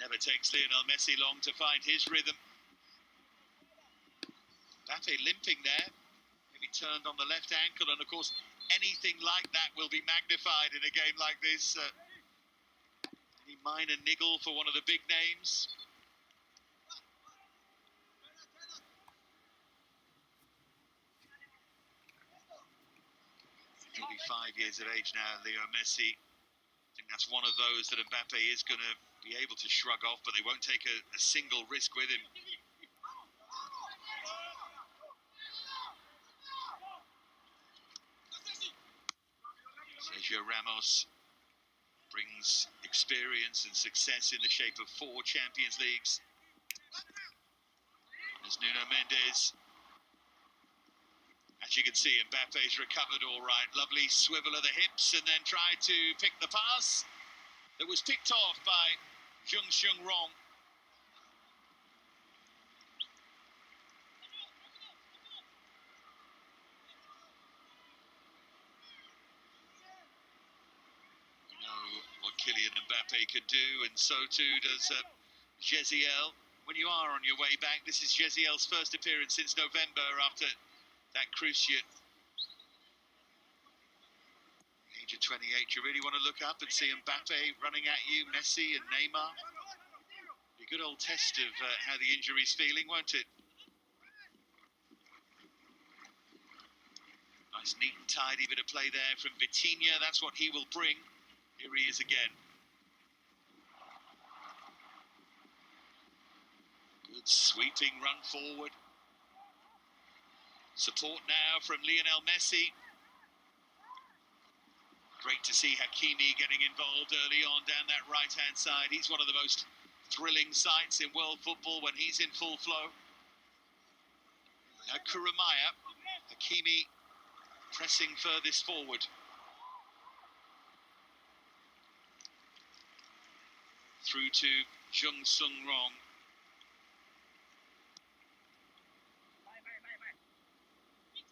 Never takes Lionel Messi long to find his rhythm. Mbappe limping there, maybe turned on the left ankle, and of course anything like that will be magnified in a game like this. Any minor niggle for one of the big names. He'll be 5 years of age now, Leo Messi. I think that's one of those that Mbappe is going to be able to shrug off, but they won't take a single risk with him. Sergio Ramos brings experience and success in the shape of 4 Champions Leagues. There's Nuno Mendes. As you can see, Mbappe's recovered all right. Lovely swivel of the hips and then tried to pick the pass that was picked off by Jung Rong. You know what Kylian Mbappe could do, and so too does Jeziel. When you are on your way back, this is Jeziel's first appearance since November after that cruciate. Age of 28, you really want to look up and see Mbappe running at you, Messi and Neymar. Be a good old test of how the injury's feeling, won't it? Nice, neat and tidy bit of play there from Vitinha. That's what he will bring. Here he is again. Good sweeping run forward. Support now from Lionel Messi. Great to see Hakimi getting involved early on down that right-hand side. He's one of the most thrilling sights in world football when he's in full flow. Now Kuramaya, Hakimi pressing furthest forward. Through to Jung Rong.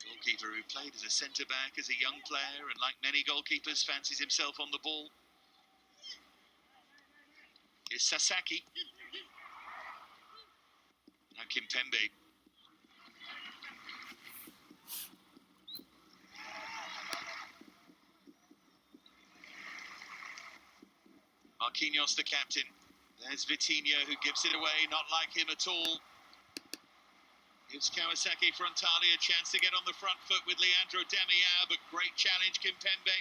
Goalkeeper who played as a centre-back as a young player and, like many goalkeepers, fancies himself on the ball. Here's Sasaki. Now Kimpembe. Marquinhos, the captain. There's Vitinha, who gives it away, not like him at all. Gives Kawasaki Frontali a chance to get on the front foot with Leandro Damião, but great challenge, Kimpembe.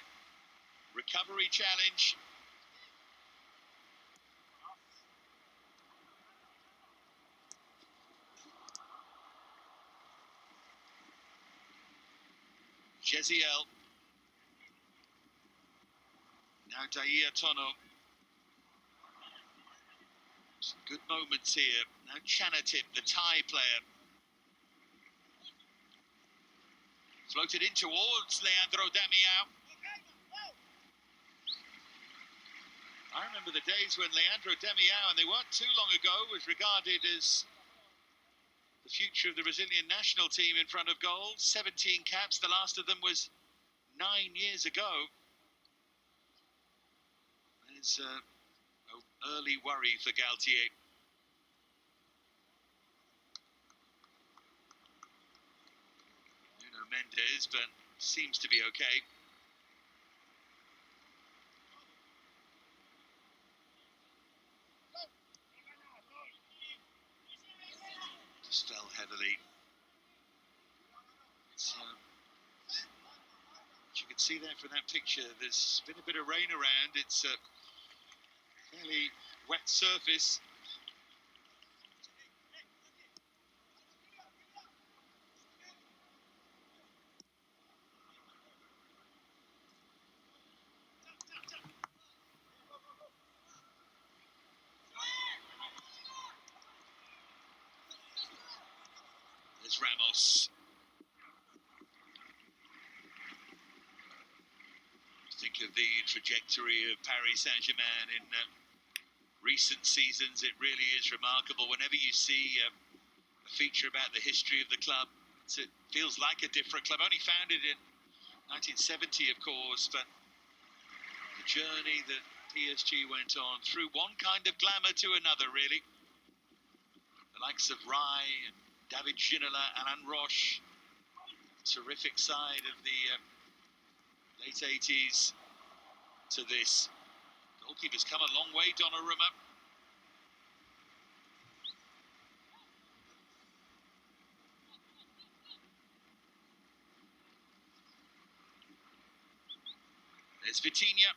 Recovery challenge. Jeziel. Now Daia Tono. Some good moments here. Now Chanatip, the Thai player. Floated in towards Leandro Damião. I remember the days when Leandro Damião, and they weren't too long ago, was regarded as the future of the Brazilian national team in front of goal. 17 caps, the last of them was 9 years ago. There's an early worry for Galtier. Mendes, but seems to be okay. Just fell heavily. As you can see there from that picture, there's been a bit of rain around. It's a fairly wet surface. Ramos. Think of the trajectory of Paris Saint-Germain in recent seasons. It really is remarkable. Whenever you see a feature about the history of the club, it feels like a different club. Only founded in 1970, of course, but the journey that PSG went on through one kind of glamour to another, really. The likes of Rai and David Ginola, Alain Roche, terrific side of the late 80s to this. Goalkeeper's come a long way, Donnarumma. There's Vitinha.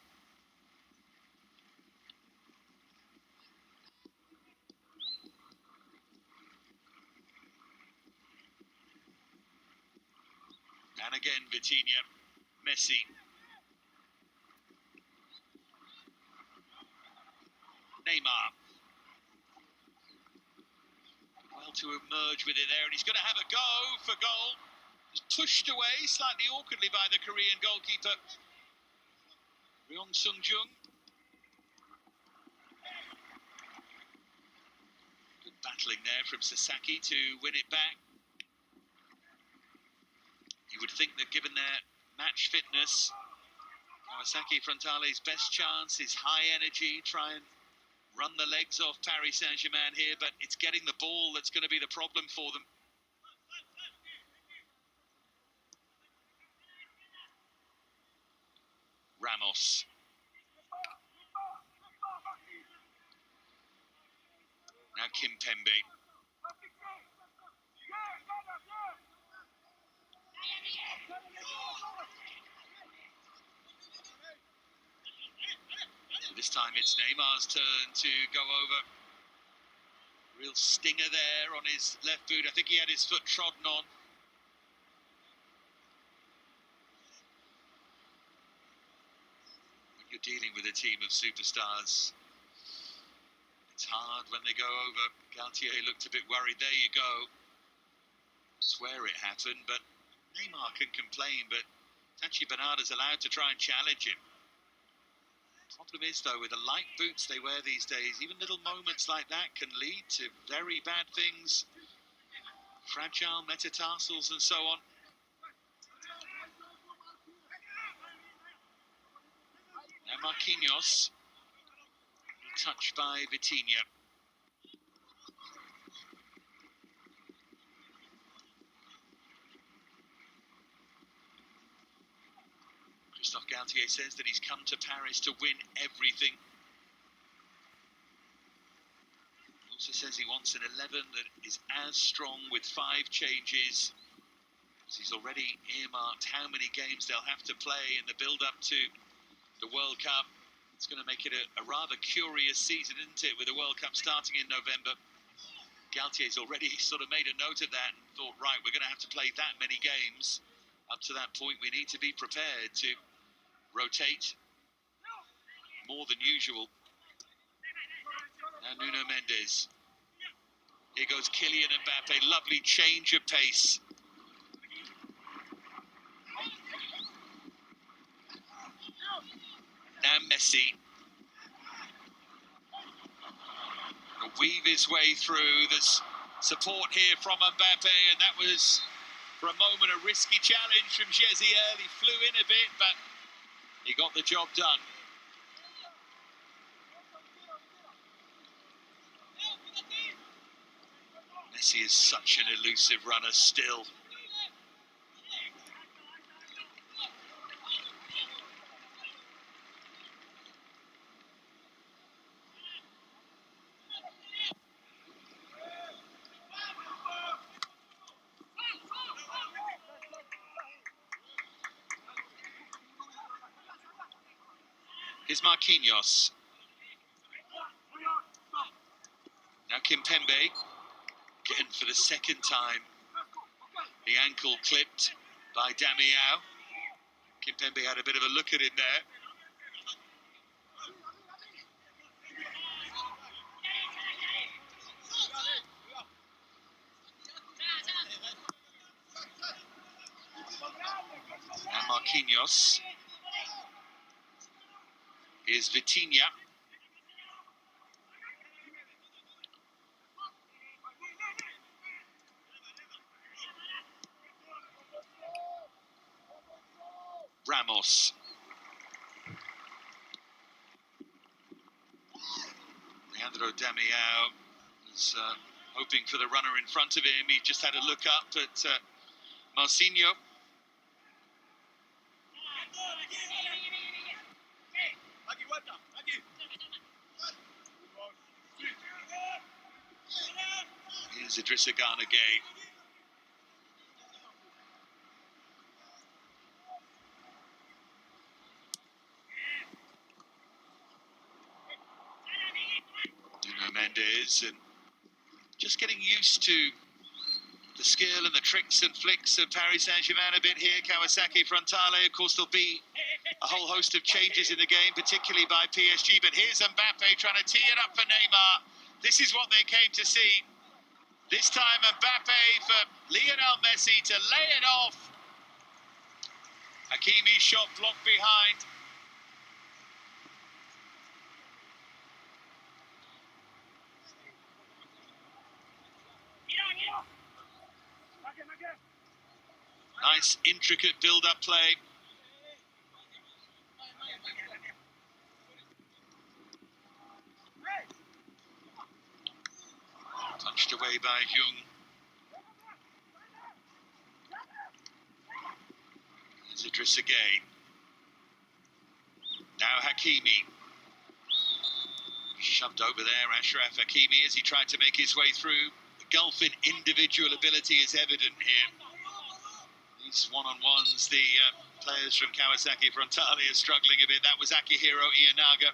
And again, Vitinha. Messi. Neymar. Well to emerge with it there, and he's going to have a go for goal. He's pushed away slightly awkwardly by the Korean goalkeeper, Ryong Sung-jung. Good battling there from Sasaki to win it back. You would think that given their match fitness, Kawasaki Frontale's best chance is high energy, try and run the legs off Paris Saint-Germain here, but it's getting the ball that's going to be the problem for them. Ramos. Now Kimpembe. This time it's Neymar's turn to go over. Real stinger there on his left boot. I think he had his foot trodden on. When you're dealing with a team of superstars, it's hard when they go over. Galtier looked a bit worried. There you go. Swear it happened, but Neymar can complain, but Tachi Bernarda's allowed to try and challenge him. Problem is, though, with the light boots they wear these days, even little moments like that can lead to very bad things. Fragile metatarsals and so on. Now Marquinhos, touched by Vitinha. Christophe Galtier says that he's come to Paris to win everything. Also says he wants an 11 that is as strong with 5 changes. He's already earmarked how many games they'll have to play in the build-up to the World Cup. It's going to make it a rather curious season, isn't it, with the World Cup starting in November. Galtier's already sort of made a note of that and thought, right, we're going to have to play that many games. Up to that point, we need to be prepared to rotate more than usual. Now Nuno Mendes. Here goes Kylian Mbappe. Lovely change of pace. Now Messi. He'll weave his way through. There's support here from Mbappe, and that was, for a moment, a risky challenge from Jeziel. He flew in a bit, but he got the job done. Messi is such an elusive runner still. Here's Marquinhos. Now Kimpembe. Again for the second time. The ankle clipped by Damiao. Kimpembe had a bit of a look at him there. And Marquinhos. Here's Vitinha. Ramos. Sandro Damiao was hoping for the runner in front of him. He just had a look up at Marcinho. Here's Idrissa Gana Gueye. Nuno Mendes, and just getting used to the skill and the tricks and flicks of Paris Saint-Germain a bit here. Kawasaki Frontale, of course, there'll be a whole host of changes in the game, particularly by PSG. But here's Mbappe trying to tee it up for Neymar. This is what they came to see. This time Mbappe for Lionel Messi to lay it off. Hakimi's shot blocked behind. Nice, intricate build-up play. Punched away by Jung. There's Idrissa Gueye. Now Hakimi. Shoved over there, Achraf Hakimi, as he tried to make his way through. The gulf in individual ability is evident here. These one-on-ones, the players from Kawasaki Frontale are struggling a bit. That was Akihiro Ianaga.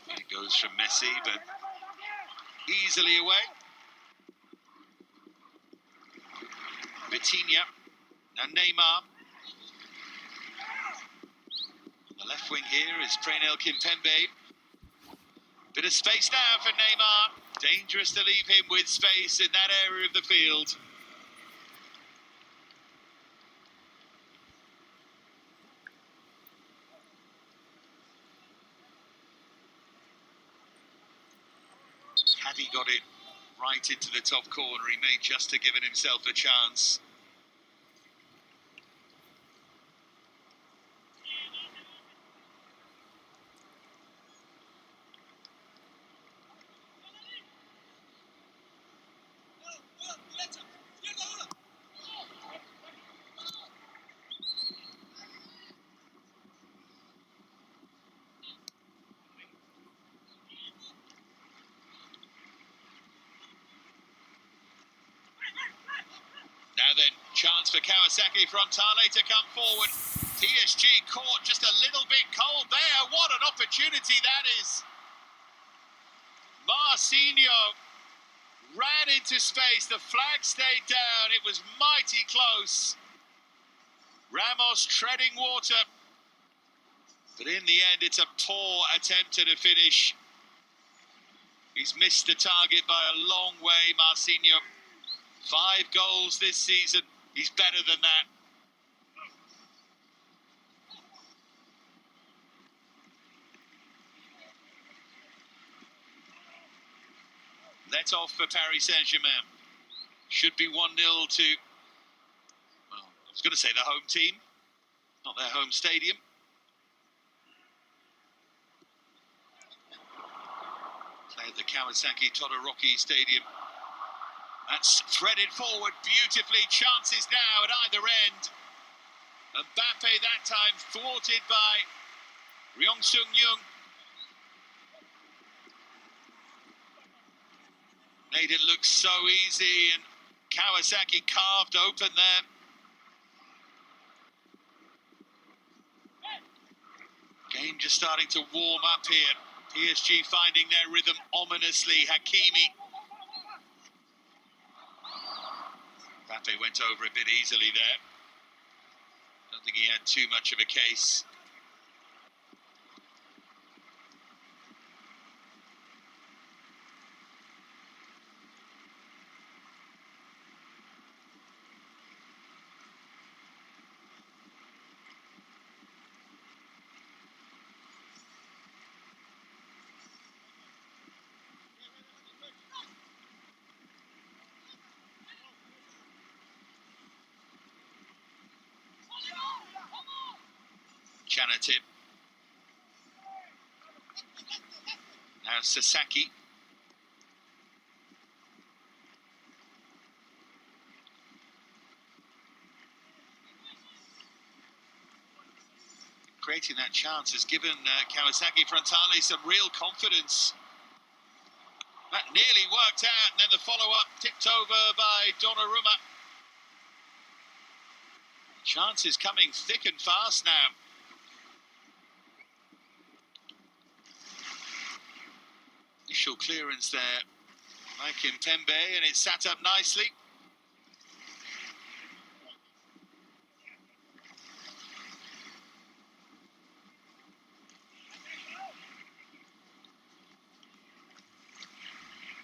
It goes from Messi, but easily away. Vitinha. Now Neymar. The left wing here is Presnel Kimpembe. Bit of space now for Neymar. Dangerous to leave him with space in that area of the field. Had he got it right into the top corner, he may just have given himself a chance. Now then, chance for Kawasaki Frontale to come forward. PSG caught just a little bit cold there. What an opportunity that is. Marcinho ran into space. The flag stayed down. It was mighty close. Ramos treading water. But in the end, it's a poor attempt at a finish. He's missed the target by a long way, Marcinho. 5 goals this season. He's better than that. Let off for Paris Saint-Germain. Should be 1-0 to, well, I was going to say the home team, not their home stadium. Play at the Kawasaki Todoroki Stadium. That's threaded forward beautifully. Chances now at either end. Mbappe that time thwarted by Ryong Sung Young. Made it look so easy, and Kawasaki carved open there. Game just starting to warm up here. PSG finding their rhythm ominously. Hakimi. Mbappe went over a bit easily there. Don't think he had too much of a case. at him. Now Sasaki. Creating that chance has given Kawasaki Frontale some real confidence. That nearly worked out, and then the follow-up tipped over by Donnarumma. Chances coming thick and fast now. Initial clearance there by Kimpembe, and it's sat up nicely.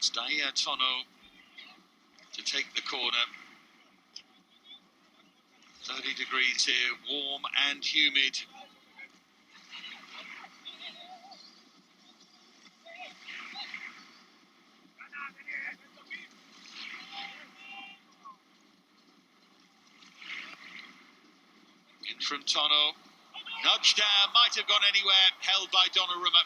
It's Tono to take the corner. 30 degrees here, warm and humid. In from Tono. Nudged down, might have gone anywhere, held by Donnarumma.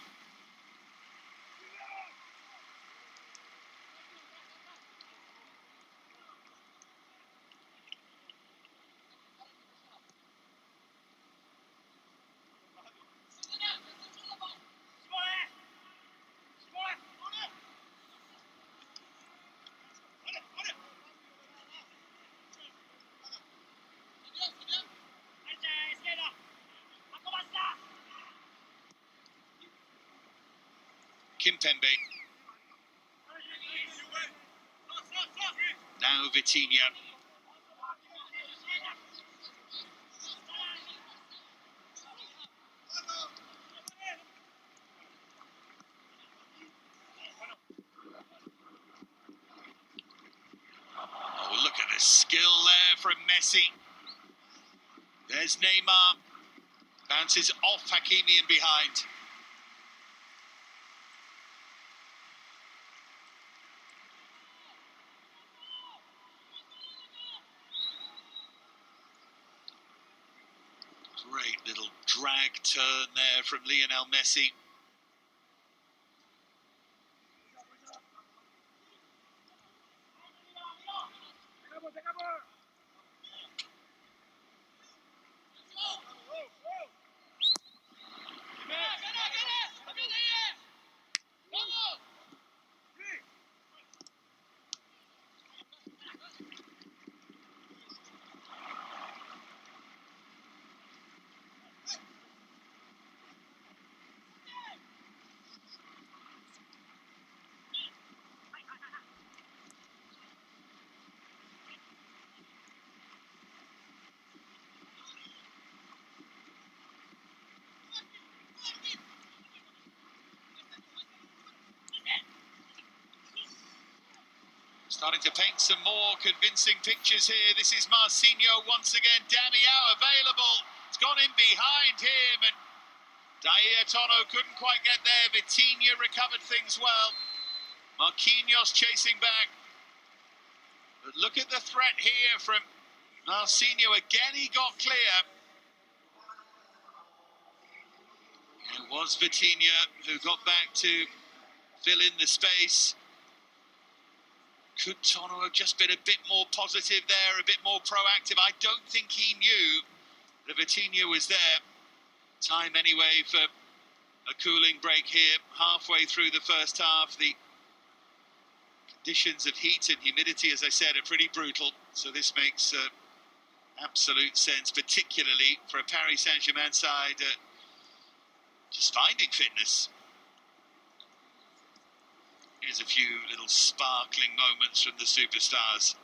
Kimpembe. Now Vitinha. Oh, look at the skill there from Messi. There's Neymar. Bounces off Hakimi and behind. Great little drag turn there from Lionel Messi. Starting to paint some more convincing pictures here. This is Marcinho once again. Damião available. It's gone in behind him, and Tono couldn't quite get there. Vitinha recovered things well. Marquinhos chasing back. But look at the threat here from Marcinho. Again, he got clear. It was Vitinha who got back to fill in the space. Could Tono have just been a bit more positive there, a bit more proactive? I don't think he knew that Vitinha was there. Time anyway for a cooling break here, halfway through the first half. The conditions of heat and humidity, as I said, are pretty brutal. So this makes absolute sense, particularly for a Paris Saint-Germain side just finding fitness. Here's a few little sparkling moments from the superstars.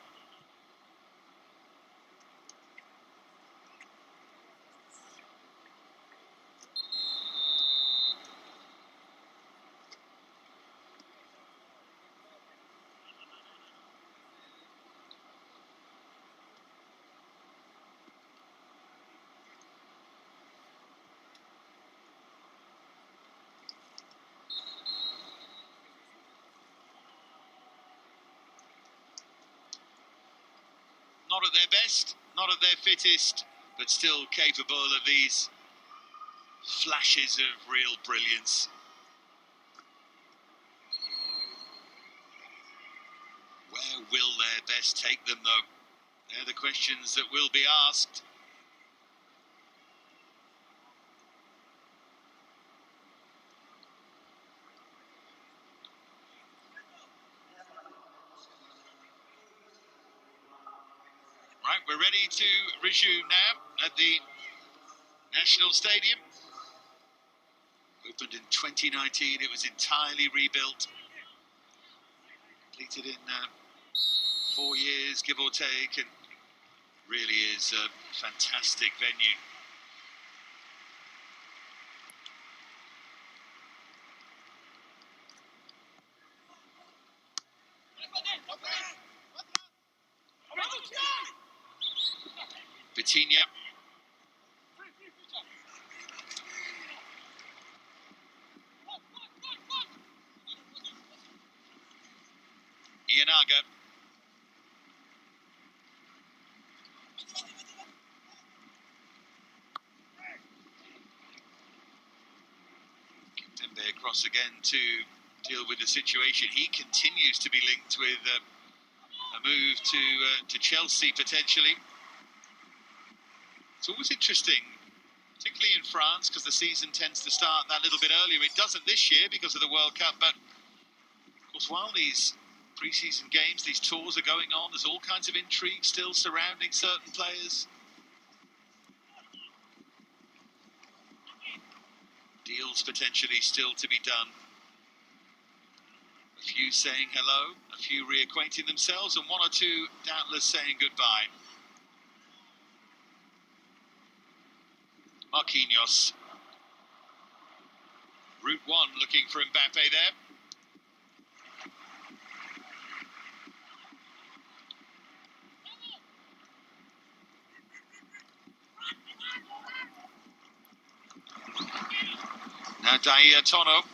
Not at their best, not at their fittest, but still capable of these Flashes of real brilliance. Where will their best take them, though? They're the questions that will be asked. Right, we're ready to resume now at the National Stadium. Opened in 2019, it was entirely rebuilt. Completed in 4 years, give or take, and really is a fantastic venue. Vitinha. Ianaga. Kimpembe across again to deal with the situation. He continues to be linked with a move to Chelsea potentially. It's always interesting, particularly in France, because the season tends to start that little bit earlier. It doesn't this year because of the World Cup, but of course while these pre-season games, these tours are going on, there's all kinds of intrigue still surrounding certain players. Deals potentially still to be done. A few saying hello, a few reacquainting themselves, and one or two doubtless saying goodbye. Marquinhos. Route 1 looking for Mbappe there. Now Daia Tono.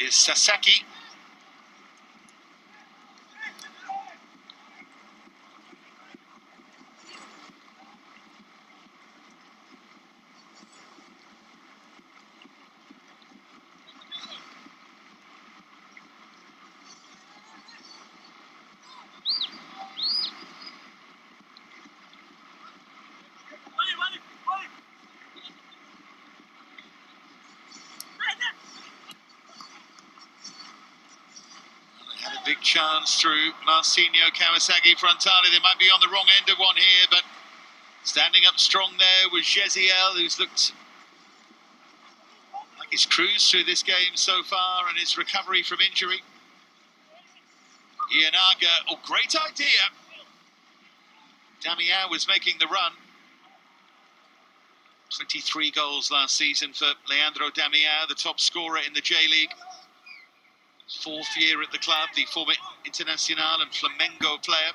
Is Sasaki. Big chance through Marcinho, Kawasaki, Frontale. They might be on the wrong end of one here, but standing up strong there was Jeziel, who's looked like he's cruised through this game so far and his recovery from injury. Ianaga, oh, great idea. Damião was making the run. 23 goals last season for Leandro Damião, the top scorer in the J-League. 4th year at the club, the former Internacional and Flamengo player.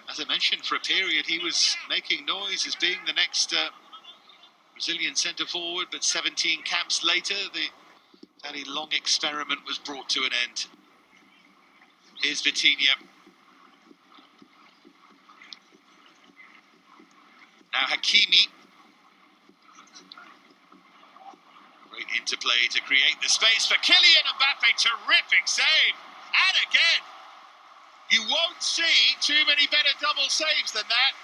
As I mentioned, for a period he was making noise as being the next Brazilian centre-forward, but 17 caps later, the fairly long experiment was brought to an end. Here's Vitinha. Now Hakimi. Great interplay to create the space for Kylian Mbappe. Terrific save. And again, you won't see too many better double saves than that.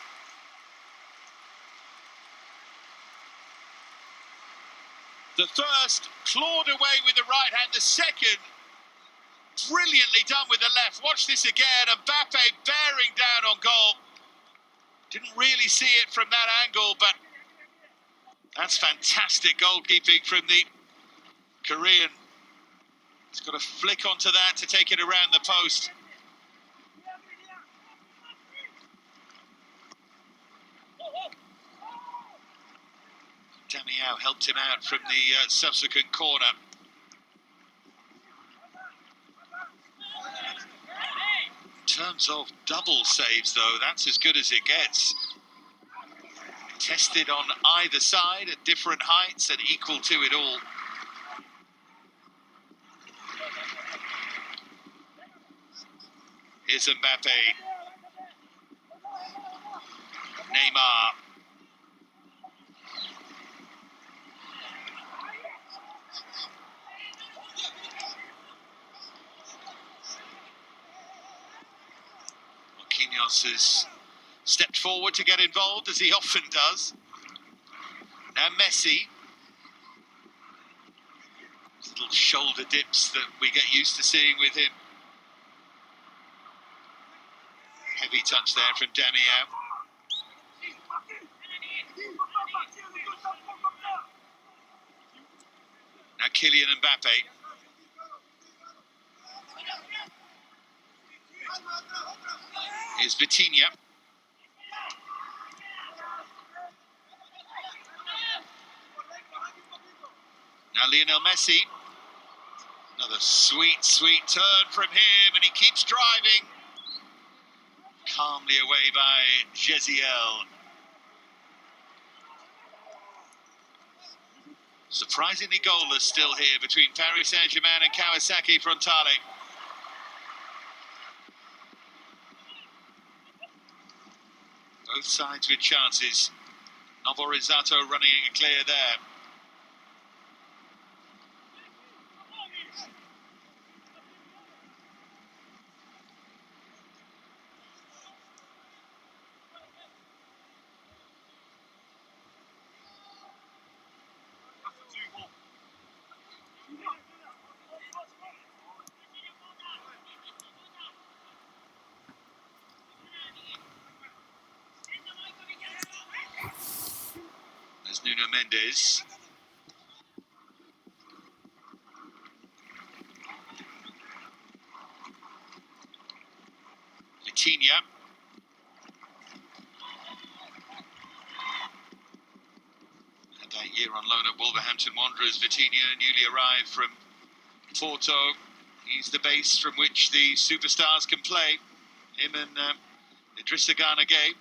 The first clawed away with the right hand. The second, brilliantly done with the left. Watch this again. Mbappe bearing down on goal. Didn't really see it from that angle, but that's fantastic goalkeeping from the Korean. He's got to flick onto that to take it around the post. Damião helped him out from the subsequent corner. In terms of double saves, though, that's as good as it gets. Tested on either side at different heights and equal to it all. is Mbappe. Neymar. Marquinhos has stepped forward to get involved, as he often does. Now Messi. Little shoulder dips that we get used to seeing with him. Heavy touch there from Damiao. Now Kylian Mbappe. Here's Vitinha. Now Lionel Messi. Another sweet, sweet turn from him, and he keeps driving. Calmly away by Jeziel. Surprisingly goalless still here between Paris Saint-Germain and Kawasaki Frontale. Both sides with chances. Novo Rizzato running it clear there. There's Nuno Mendes. Vitinha. Had that year on loan at Wolverhampton Wanderers. Vitinha, newly arrived from Porto. He's the base from which the superstars can play. Him and Idrissa Gana Gueye.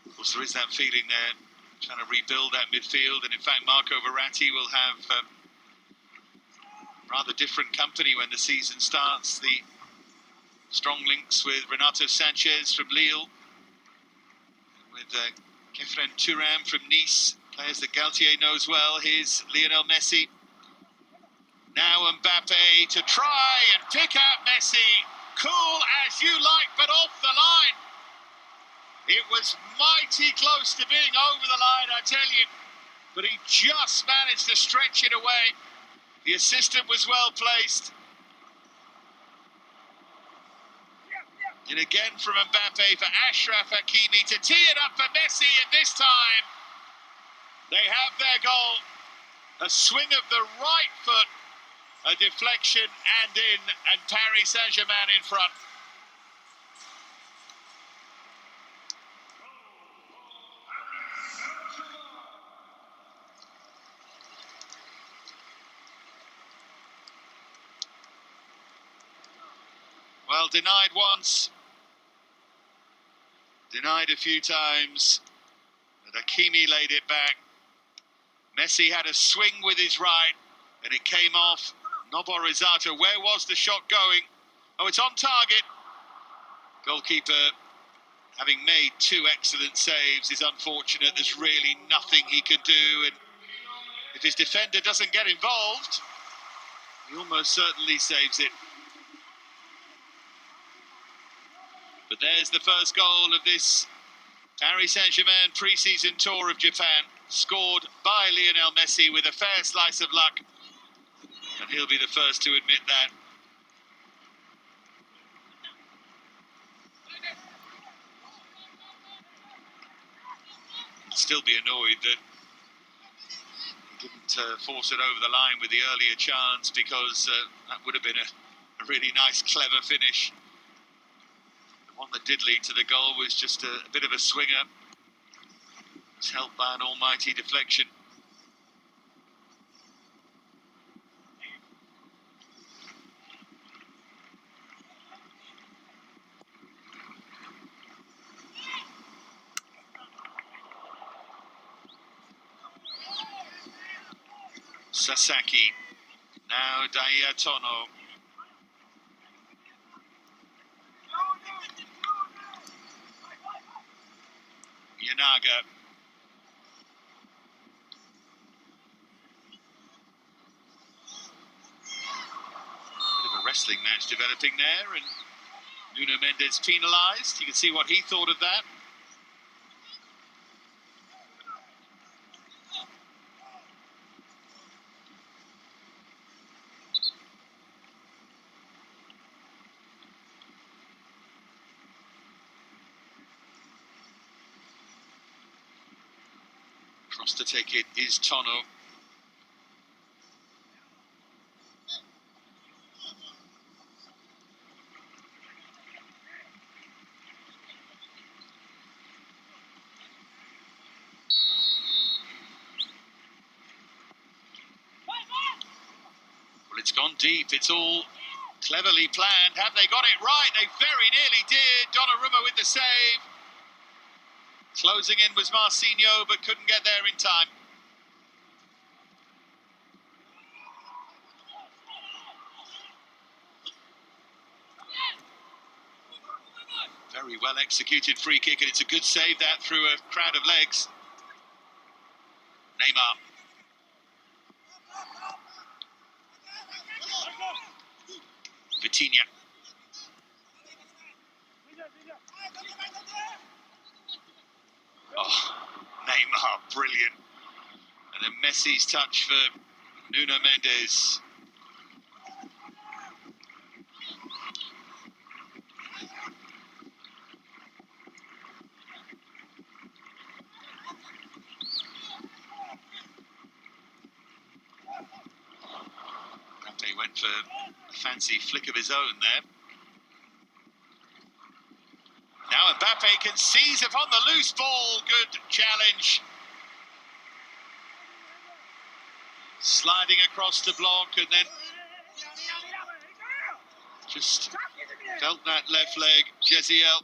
Of course, there is that feeling there, trying to rebuild that midfield. And in fact, Marco Verratti will have rather different company when the season starts. The strong links with Renato Sanchez from Lille, with Kefren Turam from Nice, players that Galtier knows well. Here's Lionel Messi. Now Mbappe to try and pick out Messi. Cool as you like, but off the line. It was mighty close to being over the line, I tell you. But he just managed to stretch it away. The assistant was well placed. And again from Mbappe for Achraf Hakimi to tee it up for Messi, and this time they have their goal. A swing of the right foot, a deflection and in, and Paris Saint-Germain in front. Well, denied once, denied a few times, but Hakimi laid it back. Messi had a swing with his right, and it came off. Novo Rizzato, where was the shot going? Oh, it's on target. Goalkeeper, having made two excellent saves, is unfortunate. There's really nothing he can do, and if his defender doesn't get involved, he almost certainly saves it. But there's the first goal of this Paris Saint-Germain pre-season tour of Japan, scored by Lionel Messi with a fair slice of luck. And he'll be the first to admit that. He'll still be annoyed that he didn't force it over the line with the earlier chance, because that would have been a really nice, clever finish. The one that did lead to the goal was just a bit of a swinger. It's helped by an almighty deflection. Sasaki, now Dayatono. Yanaga. Bit of a wrestling match developing there, and Nuno Mendes penalised. You can see what he thought of that. Cross to take it is Tono. Well, it's gone deep. It's all cleverly planned. Have they got it right? They very nearly did. Donnarumma with the save. Closing in was Marcinho, but couldn't get there in time. Very well executed free kick, and it's a good save that through a crowd of legs. Neymar. Vitinha. Oh, Neymar, brilliant. And then Messi's touch for Nuno Mendes. Mbappe went for a fancy flick of his own there. Now Mbappe can seize upon the loose ball. Good challenge. Sliding across the block, and then just felt that left leg. Jeziel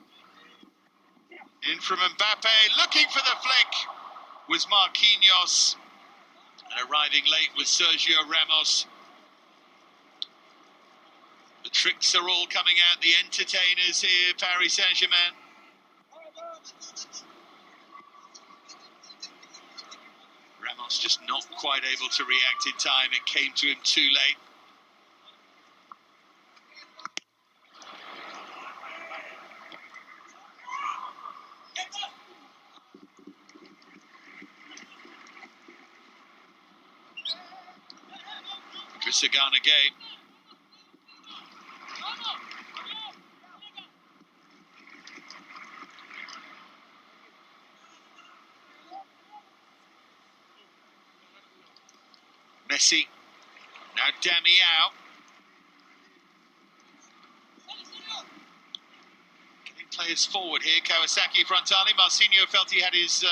in from Mbappe, looking for the flick was Marquinhos, and arriving late was Sergio Ramos. The tricks are all coming out, the entertainers here, Paris Saint-Germain. Ramos just not quite able to react in time. It came to him too late. Sagana game. Messi. Now Damiao. Getting players forward here. Kawasaki Frontali. Marcinho felt he had his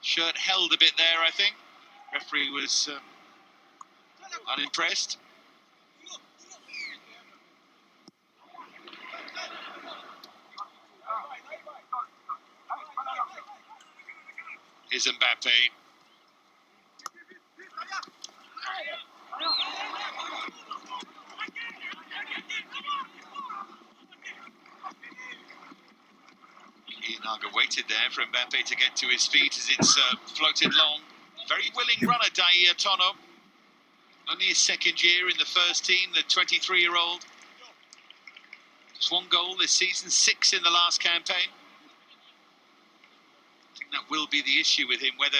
shirt held a bit there, I think. Referee was unimpressed. Here's Mbappe. Naga waited there for Mbappe to get to his feet as it's floated long. Very willing runner, Dair Tono. Only his second year in the first team, the 23-year-old. Just one goal this season, 6 in the last campaign. I think that will be the issue with him, whether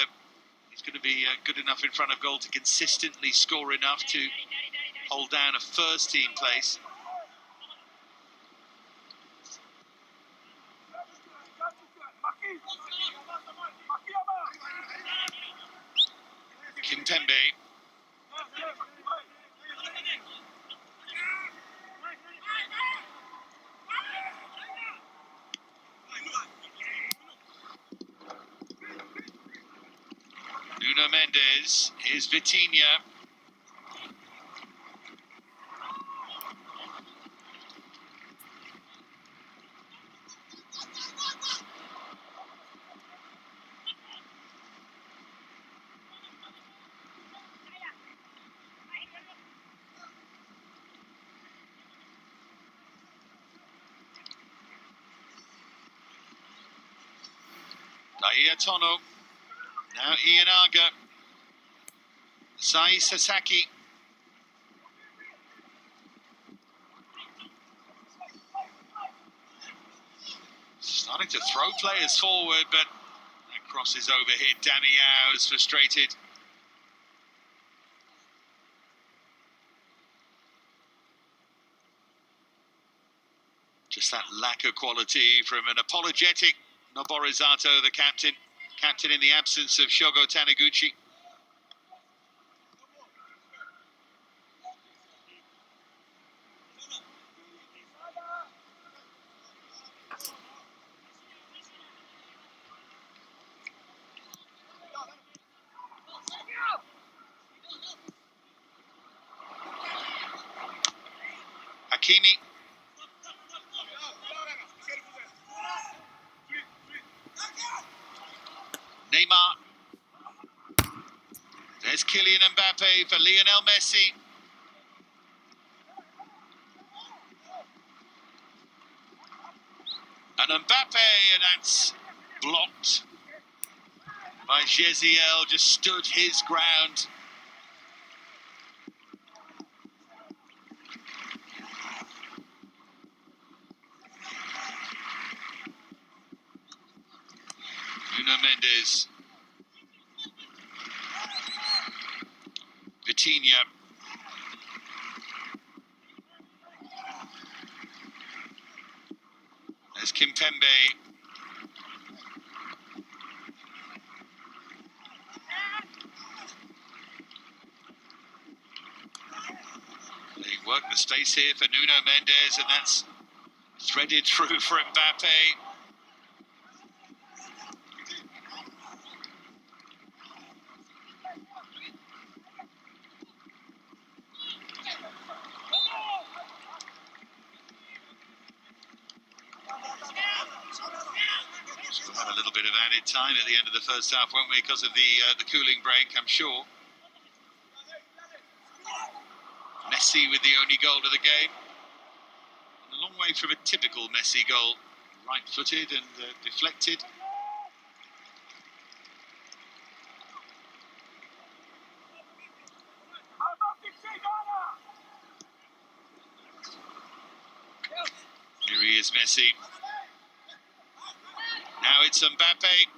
he's going to be good enough in front of goal to consistently score enough to hold down a first-team place. Kimpembe. Nuno Mendes. Here's Vitinha. Daiya Tono. Now Ianaga. Sai Sasaki. Starting to throw players forward, but that cross is overhit. Damiao is frustrated. Just that lack of quality from an apologetic Noborizato, the captain in the absence of Shogo Taniguchi. Hakimi. Neymar. There's Kylian Mbappe for Lionel Messi. And Mbappe, and that's blocked by Jeziel, just stood his ground. Nuno Mendes. Vitinha. There's Kimpembe. They work the space here for Nuno Mendes, and that's threaded through for Mbappe. We'll have a little bit of added time at the end of the first half, won't we, because of the cooling break, I'm sure. Messi with the only goal of the game. A long way from a typical Messi goal. Right-footed and deflected. Here he is, Messi. Now it's Mbappe.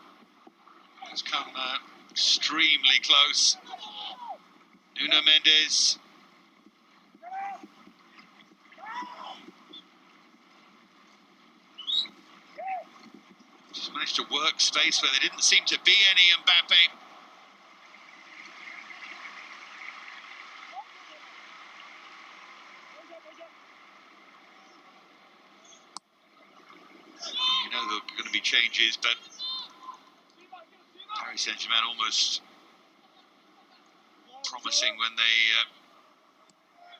He's come extremely close. Nuno Mendes. Just managed to work space where there didn't seem to be any. Mbappe. You know there are going to be changes, but Paris Saint-Germain almost promising when they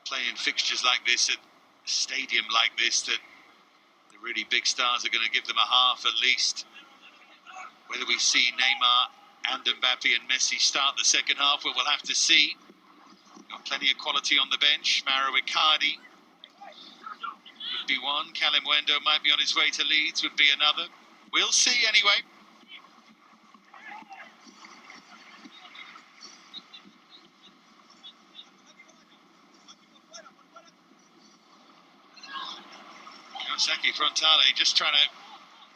play in fixtures like this, at a stadium like this, that the really big stars are going to give them a half at least. Whether we see Neymar and Mbappe and Messi start the second half, well, we'll have to see. Got plenty of quality on the bench. Mauro Icardi would be one. Calimundo might be on his way to Leeds, would be another. We'll see anyway. Kawasaki Frontale just trying to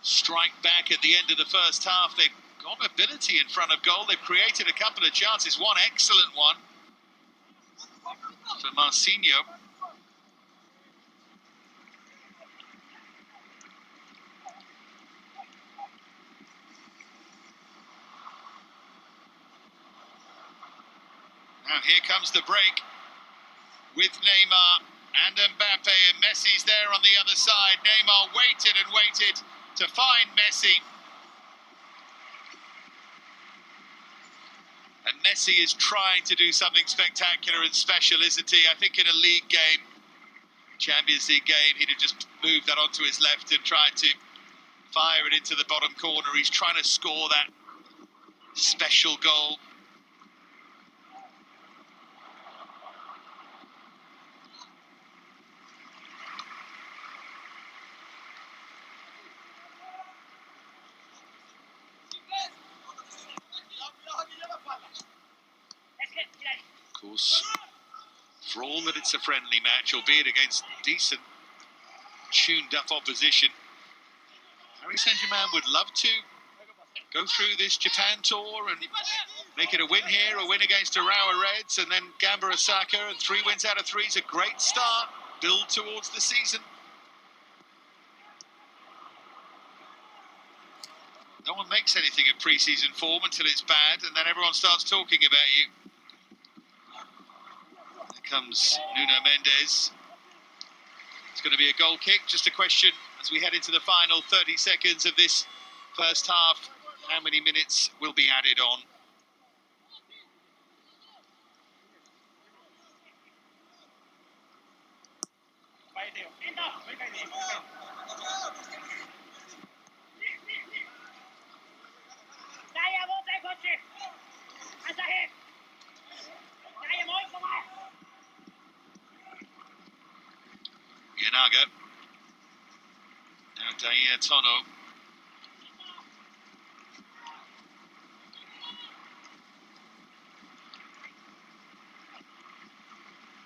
strike back at the end of the first half. They've got ability in front of goal. They've created a couple of chances. One excellent one for Marcinho. Now here comes the break with Neymar and Mbappe, and Messi's there on the other side. Neymar waited and waited to find Messi. And Messi is trying to do something spectacular and special, isn't he? I think in a league game, Champions League game, he'd have just moved that onto his left and tried to fire it into the bottom corner. He's trying to score that special goal. Of course, for all that it's a friendly match, albeit against decent, tuned-up opposition, Paris Saint-Germain would love to go through this Japan tour and make it a win here, a win against Urawa Reds, and then Gamba Osaka, and 3 wins out of 3 is a great start. Build towards the season. No one makes anything of pre-season form until it's bad, and then everyone starts talking about you. Here comes Nuno Mendes. It's going to be a goal kick. Just a question as we head into the final 30 seconds of this first half. How many minutes will be added on? Yanaga. Now Daia Tono.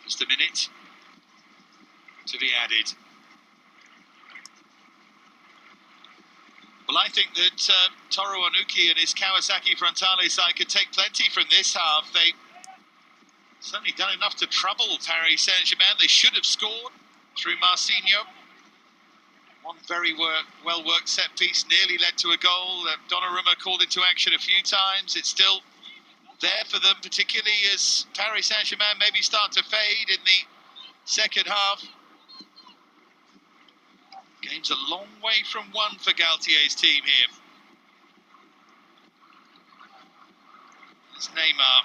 Just a minute to be added. Well, I think that Toru Onuki and his Kawasaki Frontale side could take plenty from this half. They certainly done enough to trouble Paris Saint-Germain. They should have scored through Marcinho. One very well-worked set piece nearly led to a goal. Donnarumma called into action a few times. It's still there for them, particularly as Paris Saint-Germain maybe start to fade in the second half. Game's a long way from one for Galtier's team here. There's Neymar,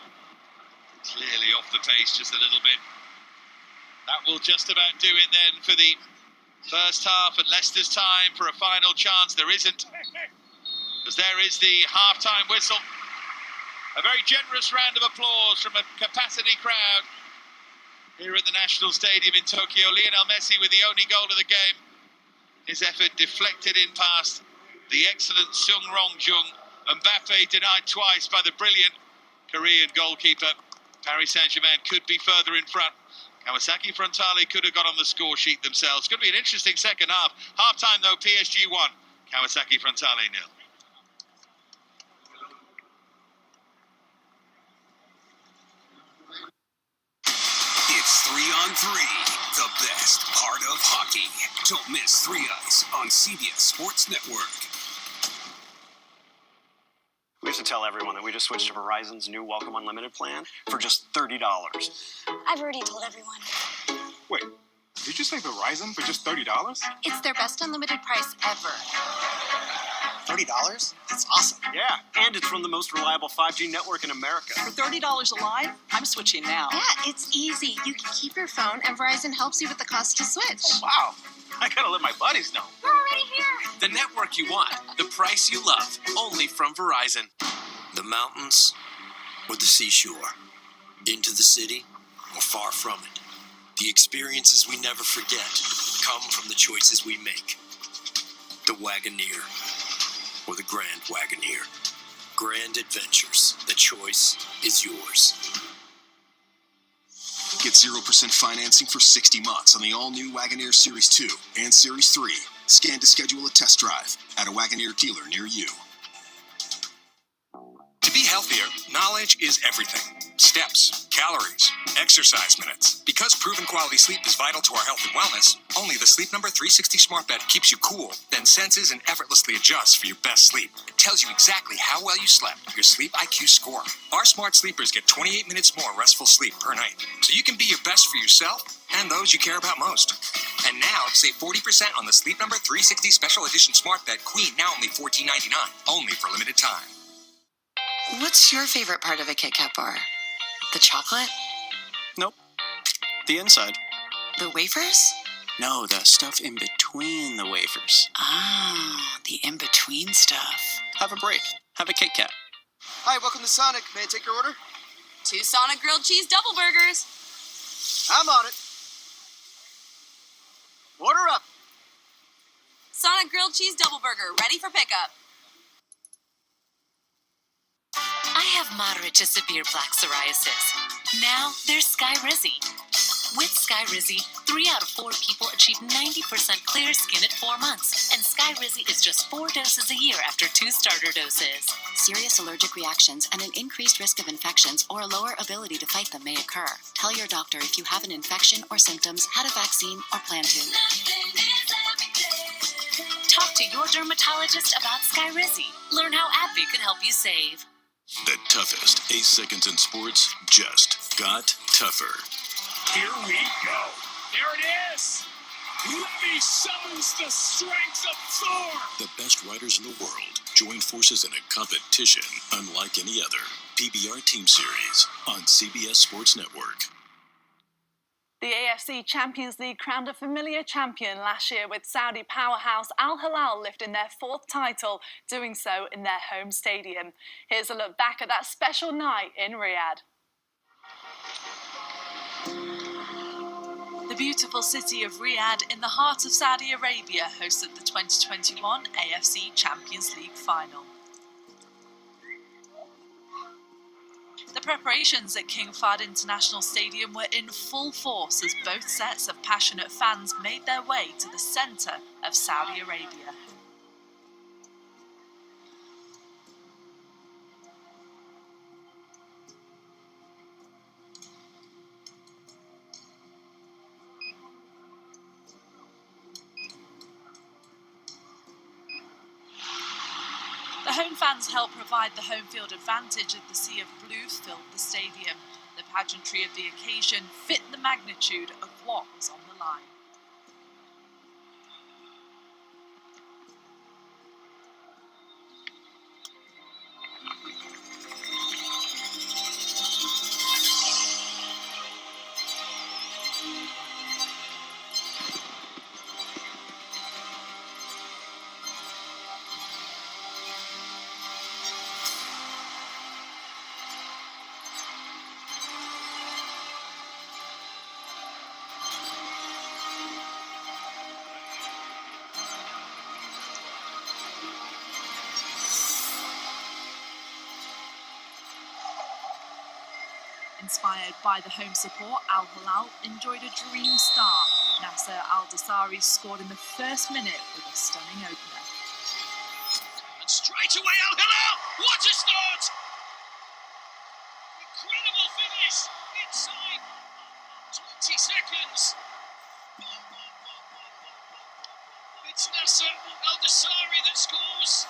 clearly off the pace just a little bit. That will just about do it then for the first half, and Leicester's time for a final chance. There isn't, because there is the half-time whistle. A very generous round of applause from a capacity crowd here at the National Stadium in Tokyo. Lionel Messi with the only goal of the game. His effort deflected in past the excellent Sung Rong-jung. Mbappe denied twice by the brilliant Korean goalkeeper. Paris Saint-Germain could be further in front. Kawasaki Frontale could have got on the score sheet themselves. It's going to be an interesting second half. Half-time though, PSG 1, Kawasaki Frontale 0. It's 3-on-3, the best part of hockey. Don't miss 3 Ice on CBS Sports Network. We should tell everyone that we just switched to Verizon's new Welcome Unlimited plan for just $30. I've already told everyone. Wait, did you say Verizon for just $30? It's their best unlimited price ever. $30? That's awesome. Yeah, and it's from the most reliable 5G network in America. For $30 a line, I'm switching now. Yeah, it's easy. You can keep your phone, and Verizon helps you with the cost to switch. Oh, wow. I gotta let my buddies know. We're already here. The network you want, the price you love, only from Verizon. The mountains or the seashore, into the city or far from it. The experiences we never forget come from the choices we make. The Wagoneer or the Grand Wagoneer. Grand Adventures. The choice is yours. Get 0% financing for 60 months on the all-new Wagoneer Series 2 and Series 3. Scan to schedule a test drive at a Wagoneer dealer near you. To be healthier, knowledge is everything. Steps, calories, exercise minutes. Because proven quality sleep is vital to our health and wellness, only the Sleep Number 360 smart bed keeps you cool, then senses and effortlessly adjusts for your best sleep. It tells you exactly how well you slept, your sleep IQ score. Our smart sleepers get 28 minutes more restful sleep per night, so you can be your best for yourself and those you care about most. And now, save 40% on the Sleep Number 360 Special Edition Smart Bed Queen, now only $14.99, only for limited time. What's your favorite part of a Kit Kat bar? The chocolate? Nope. The inside. The wafers? No, the stuff in between the wafers. Ah, the in-between stuff. Have a break. Have a Kit Kat. Hi, welcome to Sonic. May I take your order? 2 Sonic grilled cheese double burgers. I'm on it. Order up. Sonic grilled cheese double burger, ready for pickup. I have moderate to severe plaque psoriasis. Now there's Skyrizi. With Skyrizi, 3 out of 4 people achieve 90% clear skin at 4 months. And Skyrizi is just 4 doses a year after 2 starter doses. Serious allergic reactions and an increased risk of infections or a lower ability to fight them may occur. Tell your doctor if you have an infection or symptoms, had a vaccine, or plan to. Talk to your dermatologist about Skyrizi. Learn how AbbVie could help you save. The toughest 8 seconds in sports just got tougher. Here we go. There it is. Levy summons the strength of Thor. The best riders in the world join forces in a competition unlike any other. PBR Team Series on CBS Sports Network. The AFC Champions League crowned a familiar champion last year with Saudi powerhouse Al Hilal lifting their 4th title, doing so in their home stadium. Here's a look back at that special night in Riyadh. The beautiful city of Riyadh in the heart of Saudi Arabia hosted the 2021 AFC Champions League final. The preparations at King Fahd International Stadium were in full force as both sets of passionate fans made their way to the centre of Saudi Arabia. The home fans helped provide the home field advantage as the sea of blue filled the stadium. The pageantry of the occasion fit the magnitude of what was on the line. Inspired by the home support, Al Hilal enjoyed a dream start. Nasser Al-Dosari scored in the first minute with a stunning opener. And straight away Al Hilal! What a start! Incredible finish inside 20 seconds. It's Nasser Al-Dosari that scores.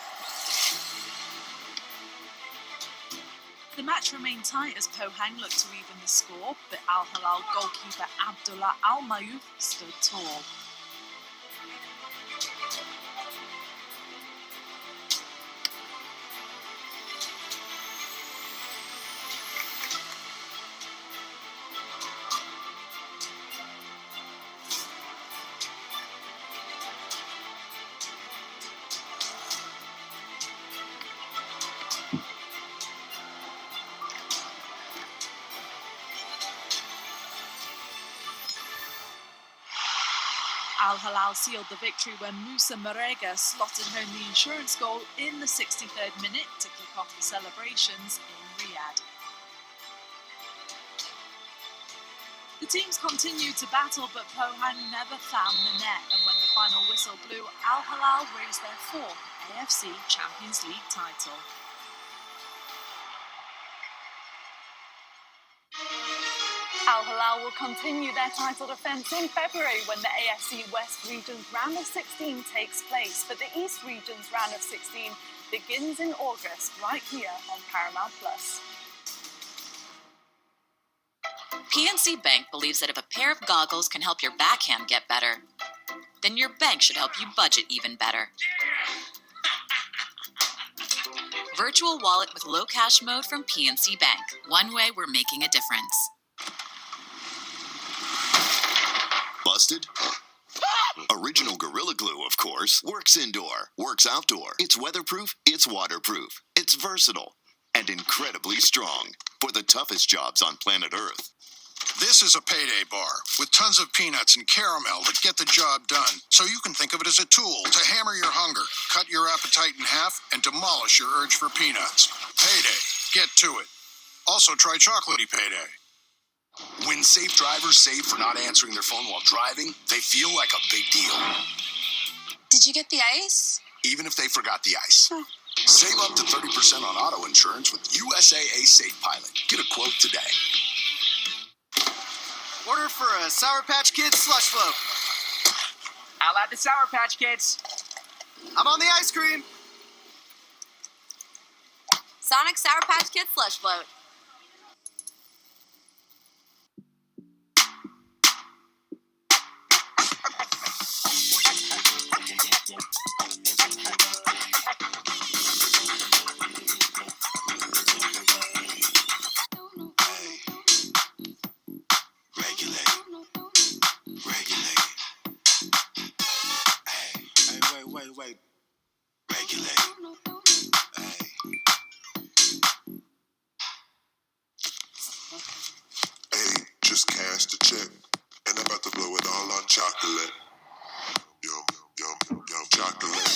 The match remained tight as Pohang looked to even the score, but Al Hilal goalkeeper Abdullah Al Mayouf stood tall. Al Hilal sealed the victory when Musa Marega slotted home the insurance goal in the 63rd minute to kick off the celebrations in Riyadh. The teams continued to battle, but Pohang never found the net, and when the final whistle blew, Al Hilal raised their 4th AFC Champions League title. Al Hilal will continue their title defence in February when the AFC West Region's round of 16 takes place, but the East Region's round of 16 begins in August right here on Paramount+. PNC Bank believes that if a pair of goggles can help your backhand get better, then your bank should help you budget even better. Virtual wallet with low cash mode from PNC Bank. One way we're making a difference. Busted? Original Gorilla Glue, of course. Works indoor, works outdoor. It's weatherproof, it's waterproof. It's versatile and incredibly strong for the toughest jobs on planet Earth. This is a payday bar with tons of peanuts and caramel that get the job done. So you can think of it as a tool to hammer your hunger, cut your appetite in half, and demolish your urge for peanuts. Payday. Get to it. Also, try Chocolatey Payday. When safe drivers save for not answering their phone while driving, they feel like a big deal. Did you get the ice? Even if they forgot the ice. Save up to 30% on auto insurance with USAA Safe Pilot. Get a quote today. Order for a Sour Patch Kids slush float. I'll add the Sour Patch Kids. I'm on the ice cream. Sonic Sour Patch Kids slush float. Wait. Regulate. Hey, just cashed a check, and I'm about to blow it all on chocolate. Yum, chocolate.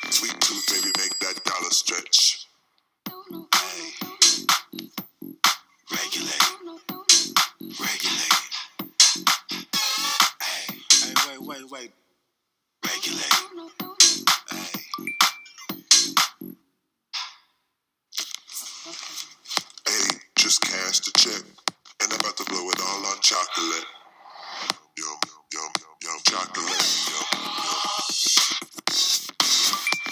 Sweet tooth, baby, make that dollar stretch. Hey, regulate. Wait. Regulate. Hey, just cashed a check, and I'm about to blow it all on chocolate. Yum, chocolate.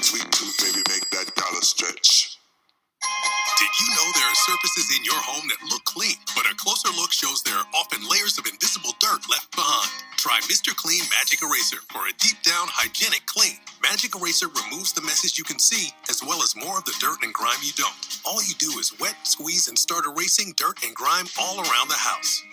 Sweet tooth, baby, make that dollar stretch. Did you know there are surfaces in your home that look clean, but a closer look shows there are often layers of invisible dirt left behind? Try Mr. Clean Magic Eraser for a deep-down, hygienic clean. Magic Eraser removes the messes you can see, as well as more of the dirt and grime you don't. All you do is wet, squeeze, and start erasing dirt and grime all around the house.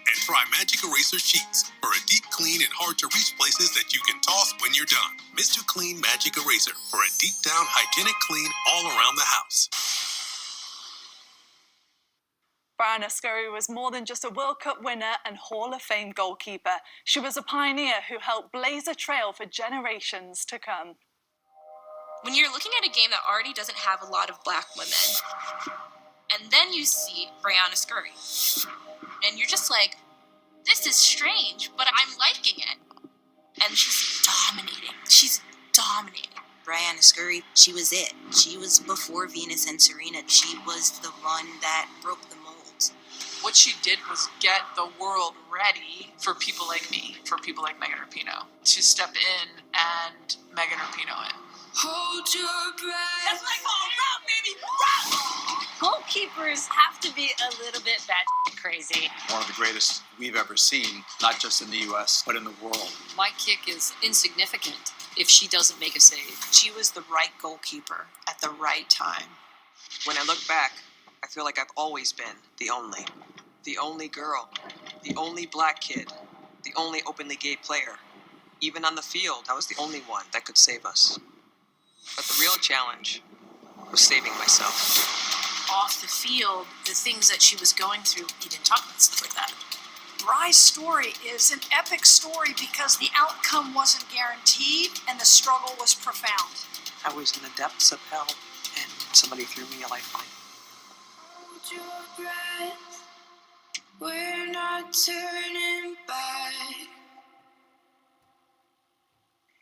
And try Magic Eraser Sheets for a deep clean in hard-to-reach places that you can toss when you're done. Mr. Clean Magic Eraser for a deep-down, hygienic clean all around the house. Brianna Scurry was more than just a World Cup winner and Hall of Fame goalkeeper. She was a pioneer who helped blaze a trail for generations to come. When you're looking at a game that already doesn't have a lot of black women, and then you see Brianna Scurry, and you're just like, this is strange, but I'm liking it. And she's dominating. Brianna Scurry, she was it. She was before Venus and Serena. She was the one that broke the mold. What she did was get the world ready for people like me, for people like Megan Rapinoe, to step in and Megan Rapinoe in. Hold your breath. That's my call. Run, baby, run! Goalkeepers have to be a little bit batshit crazy. One of the greatest we've ever seen, not just in the U.S., but in the world. My kick is insignificant if she doesn't make a save. She was the right goalkeeper at the right time. When I look back, I feel like I've always been the only girl, the only black kid, the only openly gay player. Even on the field, I was the only one that could save us. But the real challenge was saving myself. Off the field, the things that she was going through, he didn't talk about stuff like that. Bry's story is an epic story because the outcome wasn't guaranteed and the struggle was profound. I was in the depths of hell, and somebody threw me a lifeline. Hold your breath. We're not turning back.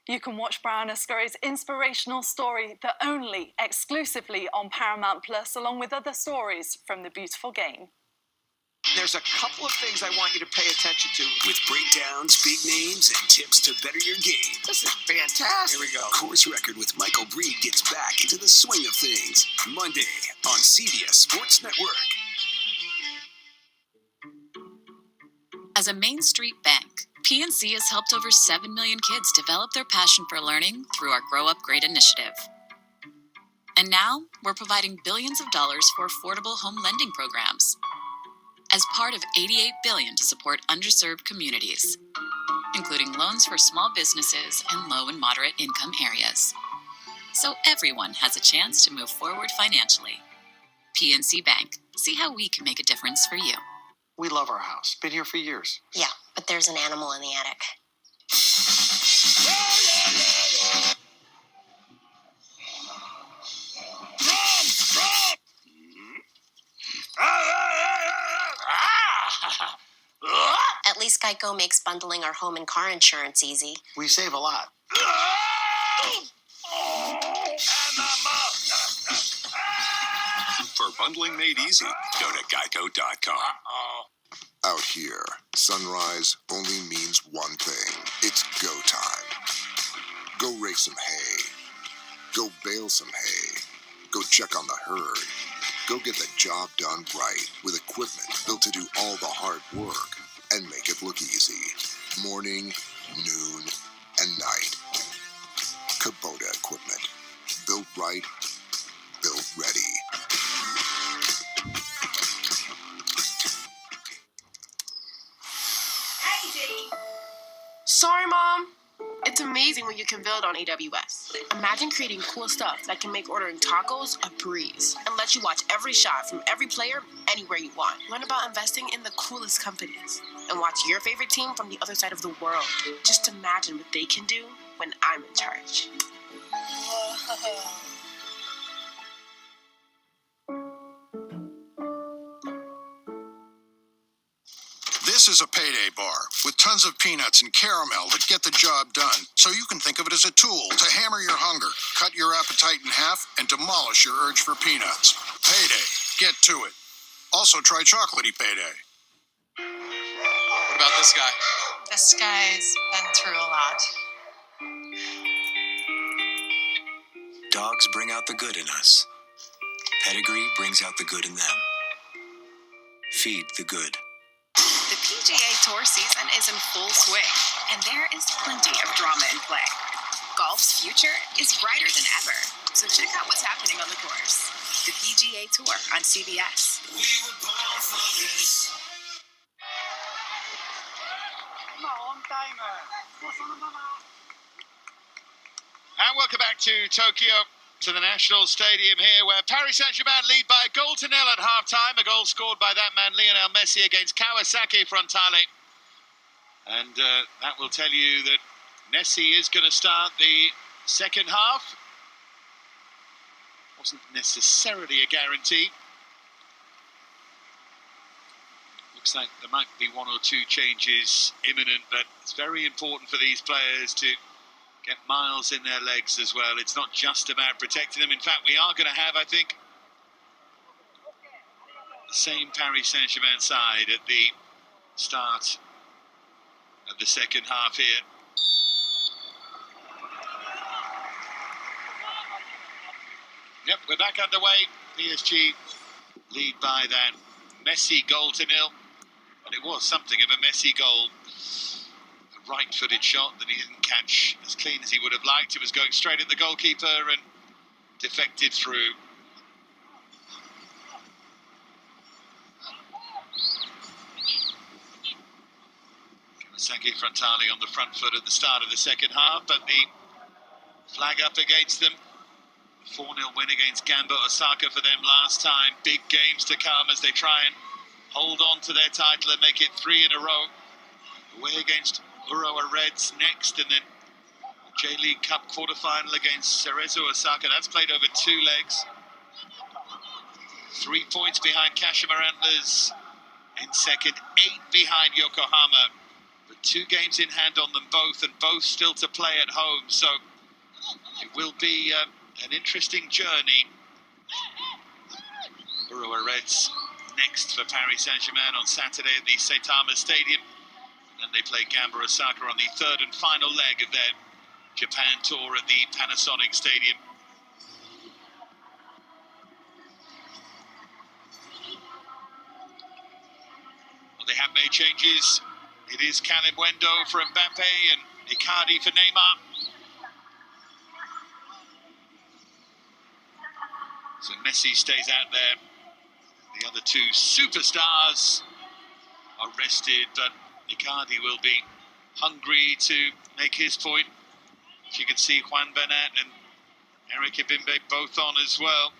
You can watch Brianna Scurry's inspirational story, The Only, exclusively on Paramount Plus, along with other stories from the beautiful game. There's a couple of things I want you to pay attention to. With breakdowns, big names, and tips to better your game. This is fantastic. Here we go. Course Record with Michael Breed gets back into the swing of things. Monday on CBS Sports Network. As a Main Street bank, PNC has helped over 7 million kids develop their passion for learning through our Grow Up Great initiative. And now, we're providing billions of dollars for affordable home lending programs as part of $88 billion to support underserved communities, including loans for small businesses and low and moderate income areas. So everyone has a chance to move forward financially. PNC Bank. See how we can make a difference for you. We love our house. Been here for years. Yeah, but there's an animal in the attic. least Geico makes bundling our home and car insurance easy. We save a lot. For bundling made easy, go to geico.com. Out here, sunrise only means one thing. It's go time. Go rake some hay. Go bale some hay. Go check on the herd. Go get the job done right with equipment built to do all the hard work and make it look easy. Morning, noon, and night. Kubota equipment. Built right, built ready. Sorry, Mom. It's amazing what you can build on AWS. Imagine creating cool stuff that can make ordering tacos a breeze and let you watch every shot from every player anywhere you want. Learn about investing in the coolest companies and watch your favorite team from the other side of the world. Just imagine what they can do when I'm in charge. This is a payday bar with tons of peanuts and caramel that get the job done, so you can think of it as a tool to hammer your hunger, cut your appetite in half, and demolish your urge for peanuts. Payday. Get to it. Also try chocolatey payday. What about this guy? This guy's been through a lot. Dogs bring out the good in us. Pedigree brings out the good in them. Feed the good. The PGA Tour season is in full swing, and there is plenty of drama in play. Golf's future is brighter than ever, so check out what's happening on the course. The PGA Tour on CBS. We were born for this. And welcome back to Tokyo, to the National Stadium here, where Paris Saint-Germain lead by a goal to nil at half-time. A goal scored by that man, Lionel Messi, against Kawasaki Frontale. And that will tell you that Messi is going to start the second half. Wasn't necessarily a guarantee. Looks like there might be one or two changes imminent, but it's very important for these players to get miles in their legs as well. It's not just about protecting them. In fact, we are going to have, I think, the same Paris Saint-Germain side at the start of the second half here. Yep, we're back underway. PSG lead by that Messi goal to nil. And it was something of a Messi goal. A right-footed shot that he didn't catch as clean as he would have liked. It was going straight at the goalkeeper and deflected through. Kawasaki Frontale on the front foot at the start of the second half, but the flag up against them. 4-0 win against Gamba Osaka for them last time. Big games to come as they try and hold on to their title and make it 3 in a row. Away against Urawa Reds next, and then J-League Cup quarterfinal against Cerezo Osaka. That's played over 2 legs. 3 points behind Kashima Antlers in second, 8 behind Yokohama. But 2 games in hand on them both, and both still to play at home. So it will be an interesting journey. Urawa Reds next for Paris Saint-Germain on Saturday at the Saitama Stadium. And they play Gamba Osaka on the third and final leg of their Japan tour at the Panasonic Stadium. Well, they have made changes. It is Calimundo for Mbappe and Icardi for Neymar. So Messi stays out there. The other 2 superstars are rested, but Icardi will be hungry to make his point. As you can see, Juan Bernat and Eric Ibimbe both on as well.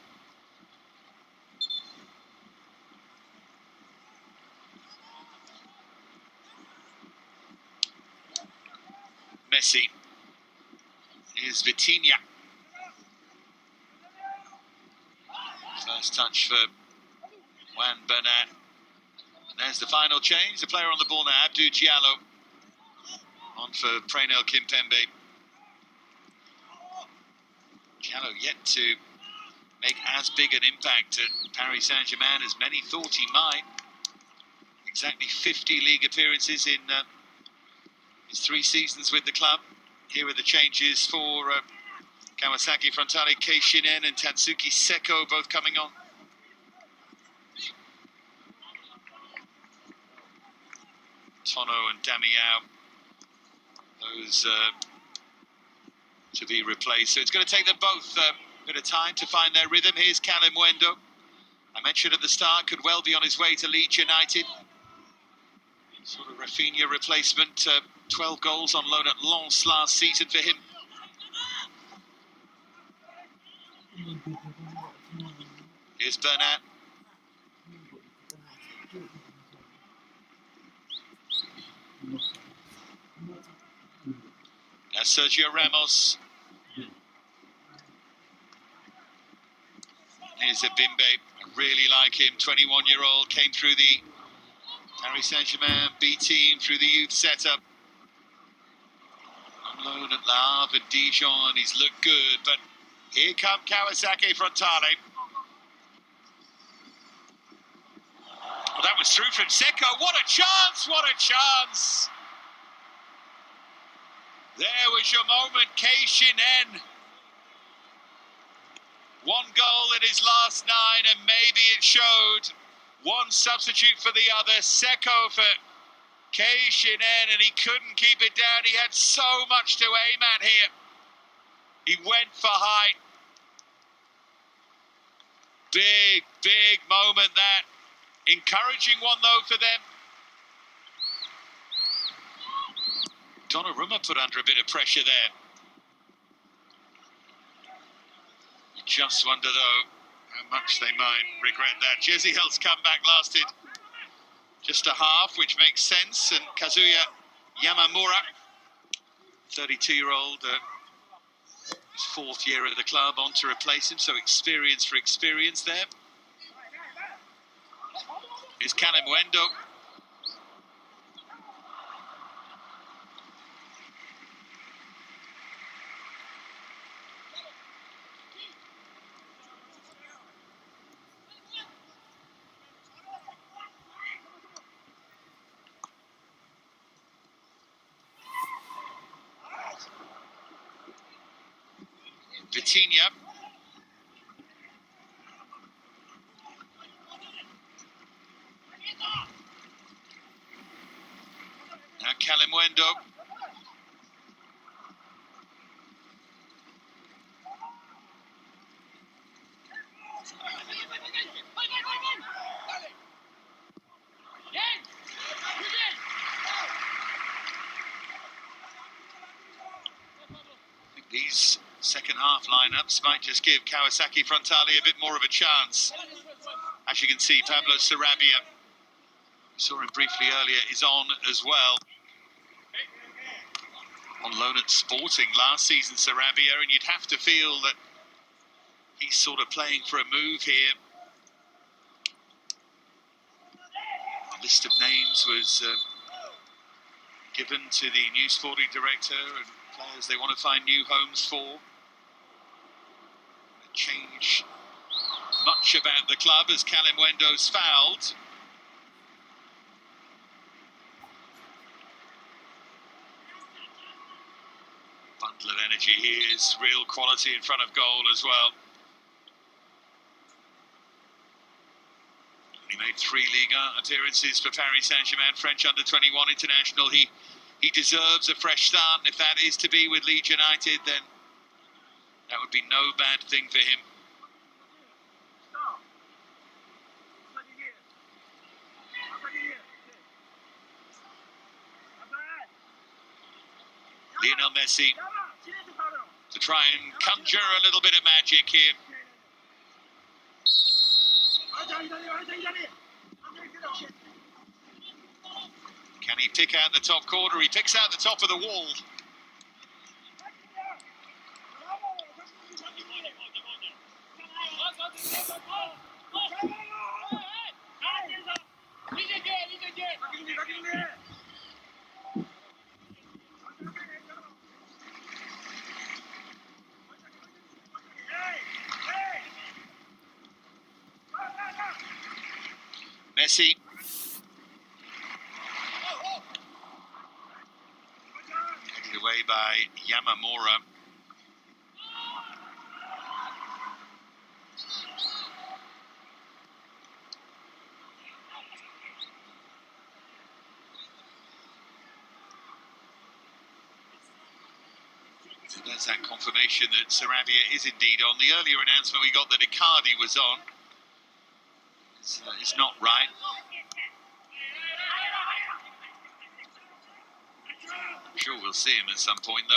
Messi. Here's Vitinha. First touch for Juan Bernat. There's the final change. The player on the ball now, Abdou Diallo. On for Prenel Kimpembe. Diallo yet to make as big an impact at Paris Saint-Germain as many thought he might. Exactly 50 league appearances in his 3 seasons with the club. Here are the changes for Kawasaki Frontale, Kei Shinen and Tatsuki Seko both coming on. Tono and Damiao, those to be replaced. So it's going to take them both a bit of time to find their rhythm. Here's Callum Wendo. I mentioned at the start, could well be on his way to Leeds United. Sort of Rafinha replacement, 12 goals on loan at Lens last season for him. Here's Bernat. Now Sergio Ramos. Here's Abimbe. I really like him, 21-year-old, came through the Paris Saint-Germain B team through the youth setup. On loan at Le Havre and Dijon, he's looked good, but here come Kawasaki Frontale. Well, that was through from Seko. What a chance! What a chance! There was your moment, Kei Shinen. 1 goal in his last 9, and maybe it showed. 1 substitute for the other. Seko for Kei Shinen, and he couldn't keep it down. He had so much to aim at here. He went for height. Big, big moment that. Encouraging one, though, for them. Donnarumma put under a bit of pressure there. You just wonder, though, how much they might regret that. Jeziel's comeback lasted just a half, which makes sense. And Kazuya Yamamura, 32-year-old, his 4th year at the club, on to replace him. So experience for experience there. Here's Callum Wendo. Vitinha. Now Callum Wendo. I think these second half lineups might just give Kawasaki Frontale a bit more of a chance. As you can see, Pablo Sarabia, we saw him briefly earlier, is on as well. On loan at Sporting last season, Sarabia, and you'd have to feel that he's sort of playing for a move here. The list of names was given to the new sporting director and players they want to find new homes for. Change much about the club as Callum Wendo's fouled. Bundle of energy here is real quality in front of goal as well. He made 3 Liga appearances for Paris Saint-Germain, French under-21 international. He deserves a fresh start, and if that is to be with Leeds United, then that would be no bad thing for him. Lionel Messi to try and conjure a little bit of magic here. Can he pick out the top corner? He picks out the top of the wall. Messi. Headed away by Yamamura. So there's that confirmation that Sarabia is indeed on. The earlier announcement we got that Icardi was on. It's not right. I'm sure we'll see him at some point, though.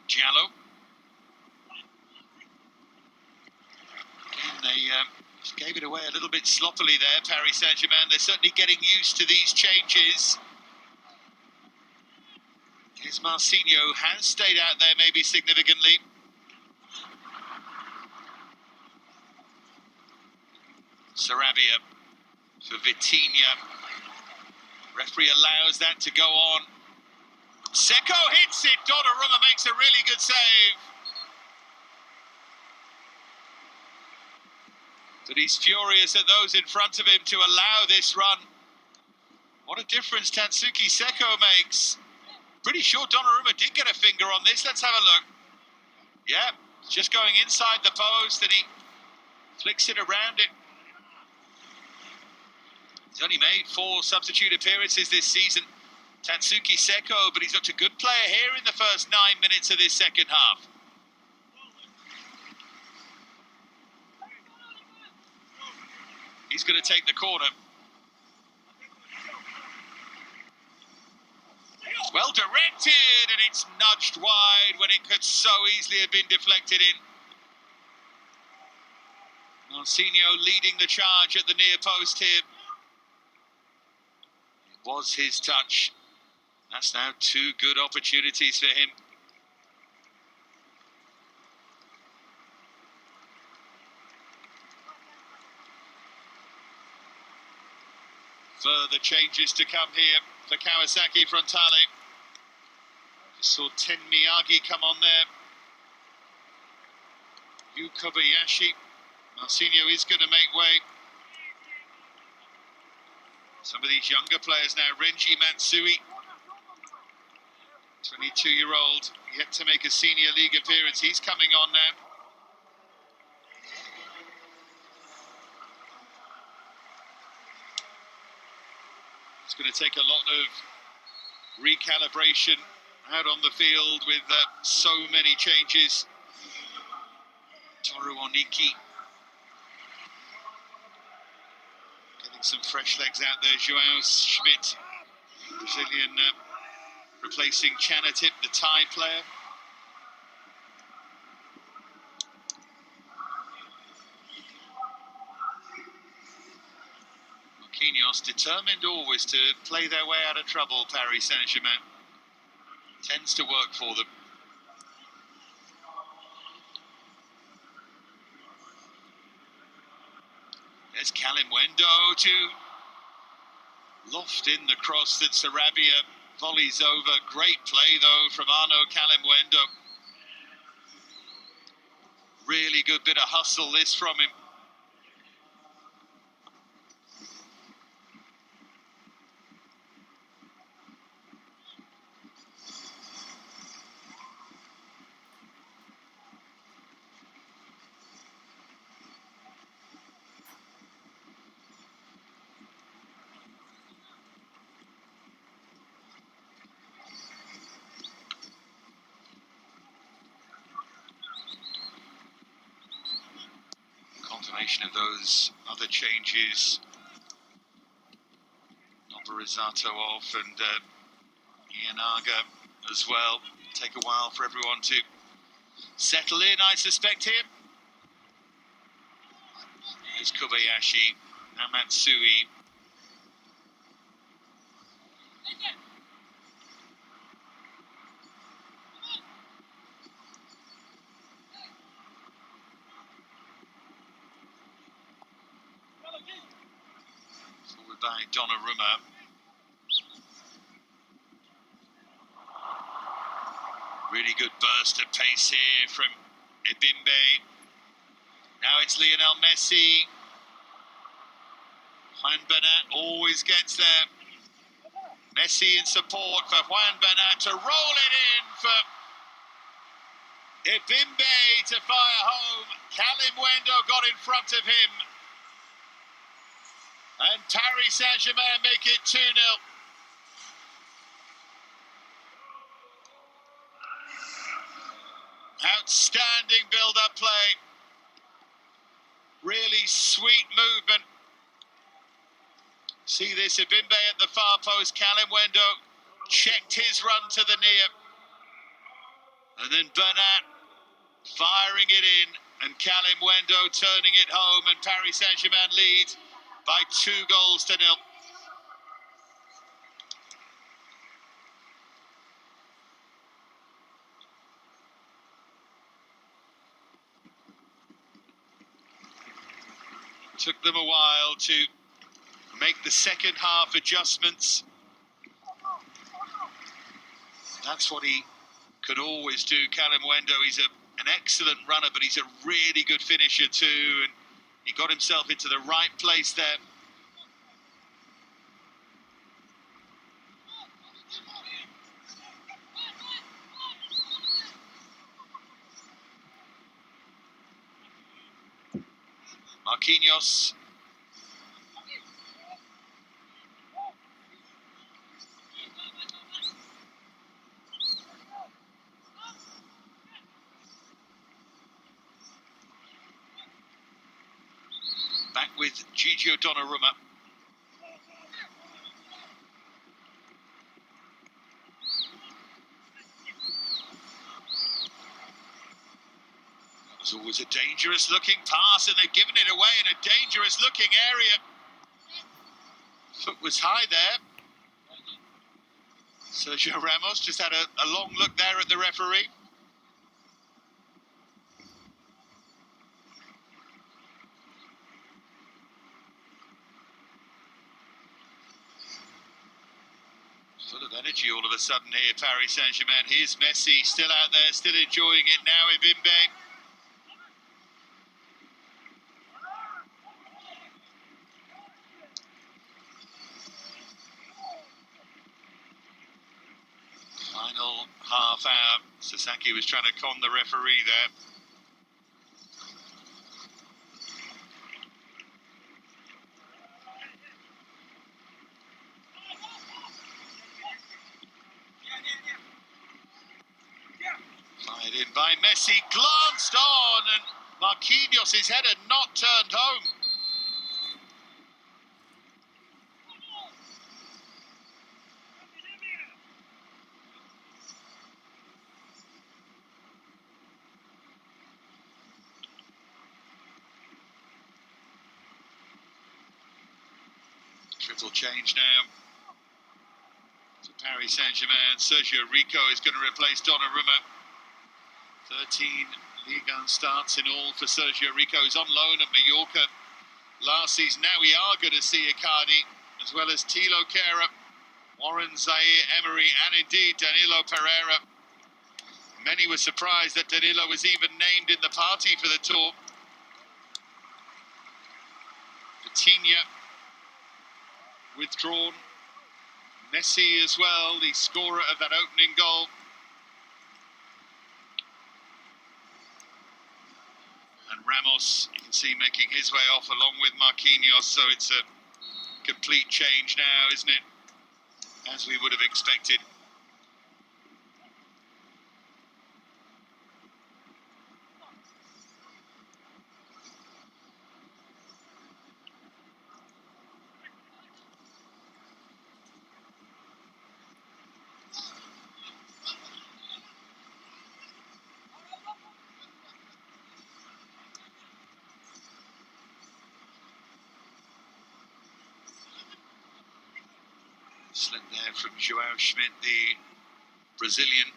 Giallo. Again, they just gave it away a little bit sloppily there, Paris Saint-Germain. They're certainly getting used to these changes. Here's Marcinho, has stayed out there maybe significantly. Sarabia for Vitinha. Referee allows that to go on. Seco hits it. Donnarumma makes a really good save. But he's furious at those in front of him to allow this run. What a difference Tatsuki Seco makes. Pretty sure Donnarumma did get a finger on this. Let's have a look. Yeah, just going inside the post and he flicks it around it. He's only made 4 substitute appearances this season, Tatsuki Seco, but he's looked a good player here in the first 9 minutes of this second half. He's going to take the corner. Well directed, and it's nudged wide when it could so easily have been deflected in. Marcinho leading the charge at the near post here. It was his touch. That's now 2 good opportunities for him. Further changes to come here for Kawasaki Frontale. Just saw Ten Miyagi come on there. Yu Kobayashi. Marcinho is going to make way. Some of these younger players now. Renji Matsui, 22-year-old, yet to make a senior league appearance. He's coming on now. It's going to take a lot of recalibration out on the field with so many changes. Toru Oniki getting some fresh legs out there. Joao Schmidt, Brazilian, replacing Chanatip, the Thai player. Marquinhos determined always to play their way out of trouble, Paris Saint-Germain. Tends to work for them. There's Kalimwendo to loft in the cross that Sarabia volleys over. Great play, though, from Arno Kalimwendo. Really good bit of hustle, this from him. Confirmation of those other changes. Noborizato off and Ianaga as well. Take a while for everyone to settle in, I suspect, here. There's Kobayashi, now Matsui. by Donnarumma. Really good burst of pace here from Ebimbe. Now it's Lionel Messi. Juan Bernat always gets there. Messi in support for Juan Bernat to roll it in for Ebimbe to fire home. Kalim Wendo got in front of him. And Paris Saint-Germain make it 2-0. Outstanding build-up play. Really sweet movement. See this, Ebimbe at the far post. Kalim Wendo checked his run to the near. And then Bernat firing it in. And Kalim Wendo turning it home. And Paris Saint-Germain leads by 2-0. Took them a while to make the second half adjustments. That's what he could always do, Kalim Wendo. He's an excellent runner, but he's a really good finisher too. And he got himself into the right place there. Marquinhos. Back with Gigio Donnarumma. It was always a dangerous looking pass, and they've given it away in a dangerous looking area. Foot was high there. Sergio Ramos just had a long look there at the referee. Full of energy all of a sudden here, Paris Saint-Germain. Here's Messi, still out there, still enjoying it now, Ebimbe. Final half hour. Sasaki was trying to con the referee there. Fired in by Messi, glanced on, and Marquinhos' header not turned home. Triple change now to Paris Saint-Germain. Sergio Rico is going to replace Donnarumma. 13 Ligue 1 starts in all for Sergio Rico. He's on loan at Mallorca last season. Now we are going to see Icardi, as well as Thilo Kehrer, Warren Zaire-Emery, and indeed Danilo Pereira. Many were surprised that Danilo was even named in the party for the tour. Vitinha withdrawn. Messi as well, the scorer of that opening goal. And Ramos, you can see, making his way off along with Marquinhos, so it's a complete change now, isn't it? As we would have expected. Slip there from João Schmidt, the Brazilian.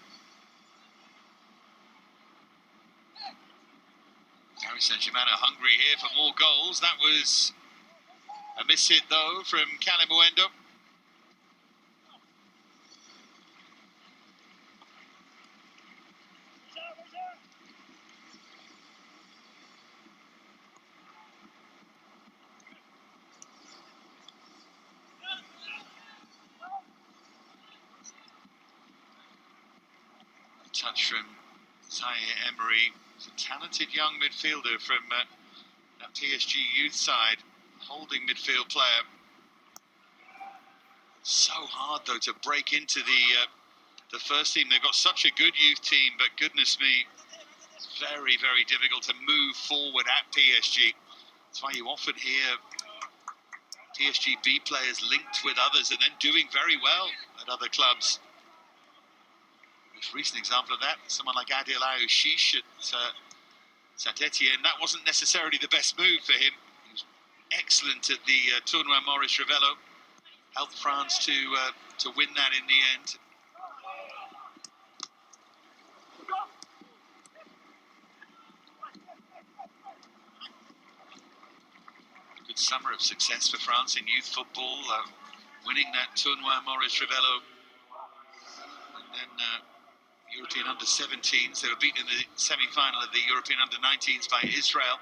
Paris Saint-Germain are hungry here for more goals. That was A miss hit though from Kalimuendo. Touch from Zaire Emery, a talented young midfielder from that PSG youth side, holding midfield player. So hard though to break into the first team. They've got such a good youth team, but goodness me, it's very, very difficult to move forward at PSG. That's why you often hear PSG B players linked with others and then doing very well at other clubs. Most recent example of that, someone like Adil Aouchiche at Saint-Etienne. That wasn't necessarily the best move for him. He was excellent at the Tournoi Maurice Revello. Helped France to win that in the end. Good summer of success for France in youth football, winning that Tournoi Maurice Revello. And then European under-17s. They were beaten in the semi-final of the European under-19s by Israel.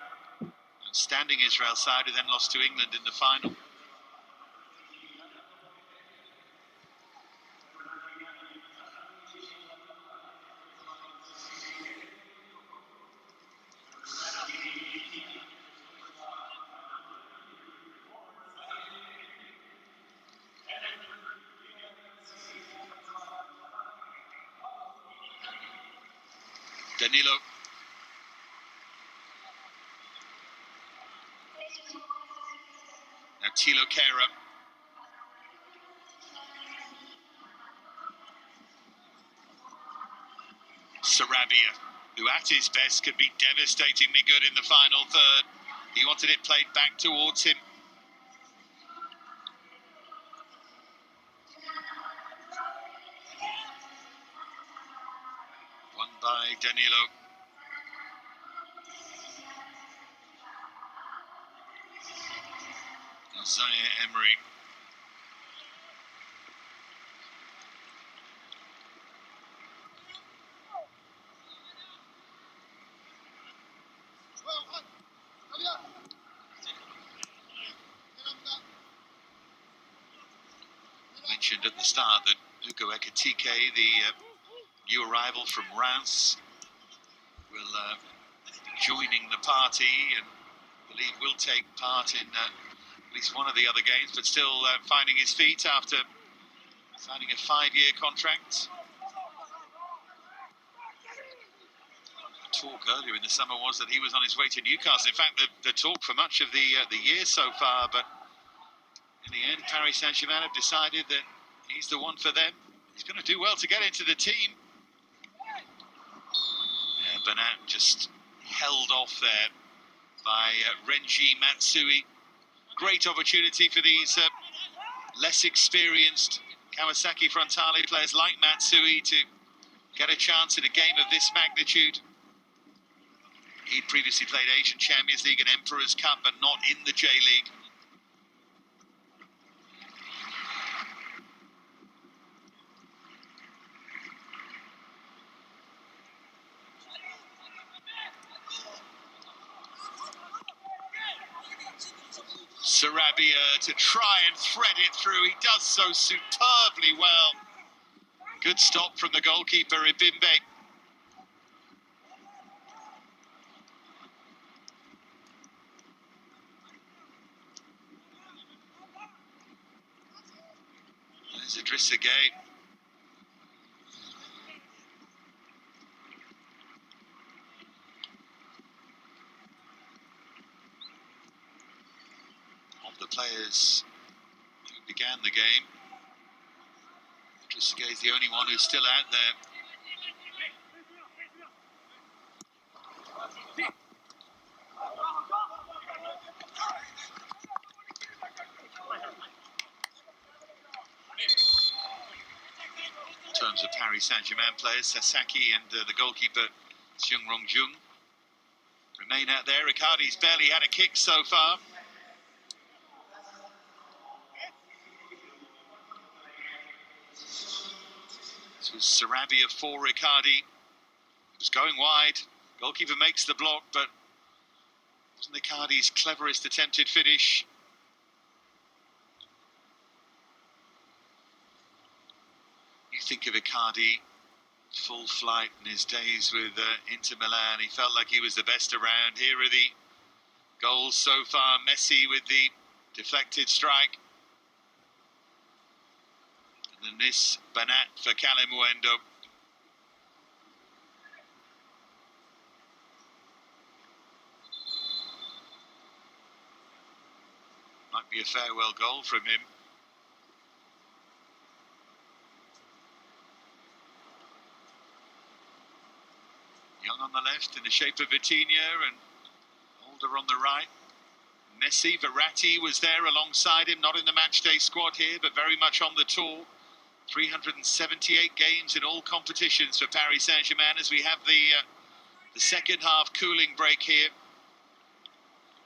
Outstanding Israel side, who then lost to England in the final. Danilo. Now Thilo Kehrer. Sarabia, who at his best could be devastatingly good in the final third. He wanted it played back towards him. Won by Danilo. Zaire Emery. Mentioned at the start that Ugo Ekitike, the new arrival from Reims, will be joining the party and I believe will take part in at least one of the other games, but still finding his feet after signing a 5-year contract. The talk earlier in the summer was that he was on his way to Newcastle. In fact, the talk for much of the year so far, but in the end, Paris Saint-Germain have decided that he's the one for them. He's going to do well to get into the team. Yeah, Bernat just held off there by Renji Matsui. Great opportunity for these less experienced Kawasaki Frontale players like Matsui to get a chance in a game of this magnitude. He'd previously played Asian Champions League and Emperor's Cup, but not in the J-League. Sarabia to try and thread it through. He does so superbly well. Good stop from the goalkeeper, Ibimbe. There's Idrissa Gueye. Of the players who began the game, Idrissa Gueye is the only one who's still out there. In terms of Paris Saint-Germain players, Sasaki and the goalkeeper Seung Rong-jung remain out there. Riccardi's barely had a kick so far. was Sarabia for Riccardi. It was going wide. Goalkeeper makes the block, but it wasn't Riccardi's cleverest attempted finish. You think of Icardi, full flight in his days with Inter Milan. He felt like he was the best around. Here are the goals so far. Messi with the deflected strike. And then this Banat for Kalimuendo. Might be a farewell goal from him. Young on the left in the shape of Vitinha and Older on the right. Messi, Verratti was there alongside him, not in the matchday squad here, but very much on the tour. 378 games in all competitions for Paris Saint-Germain as we have the second half cooling break here.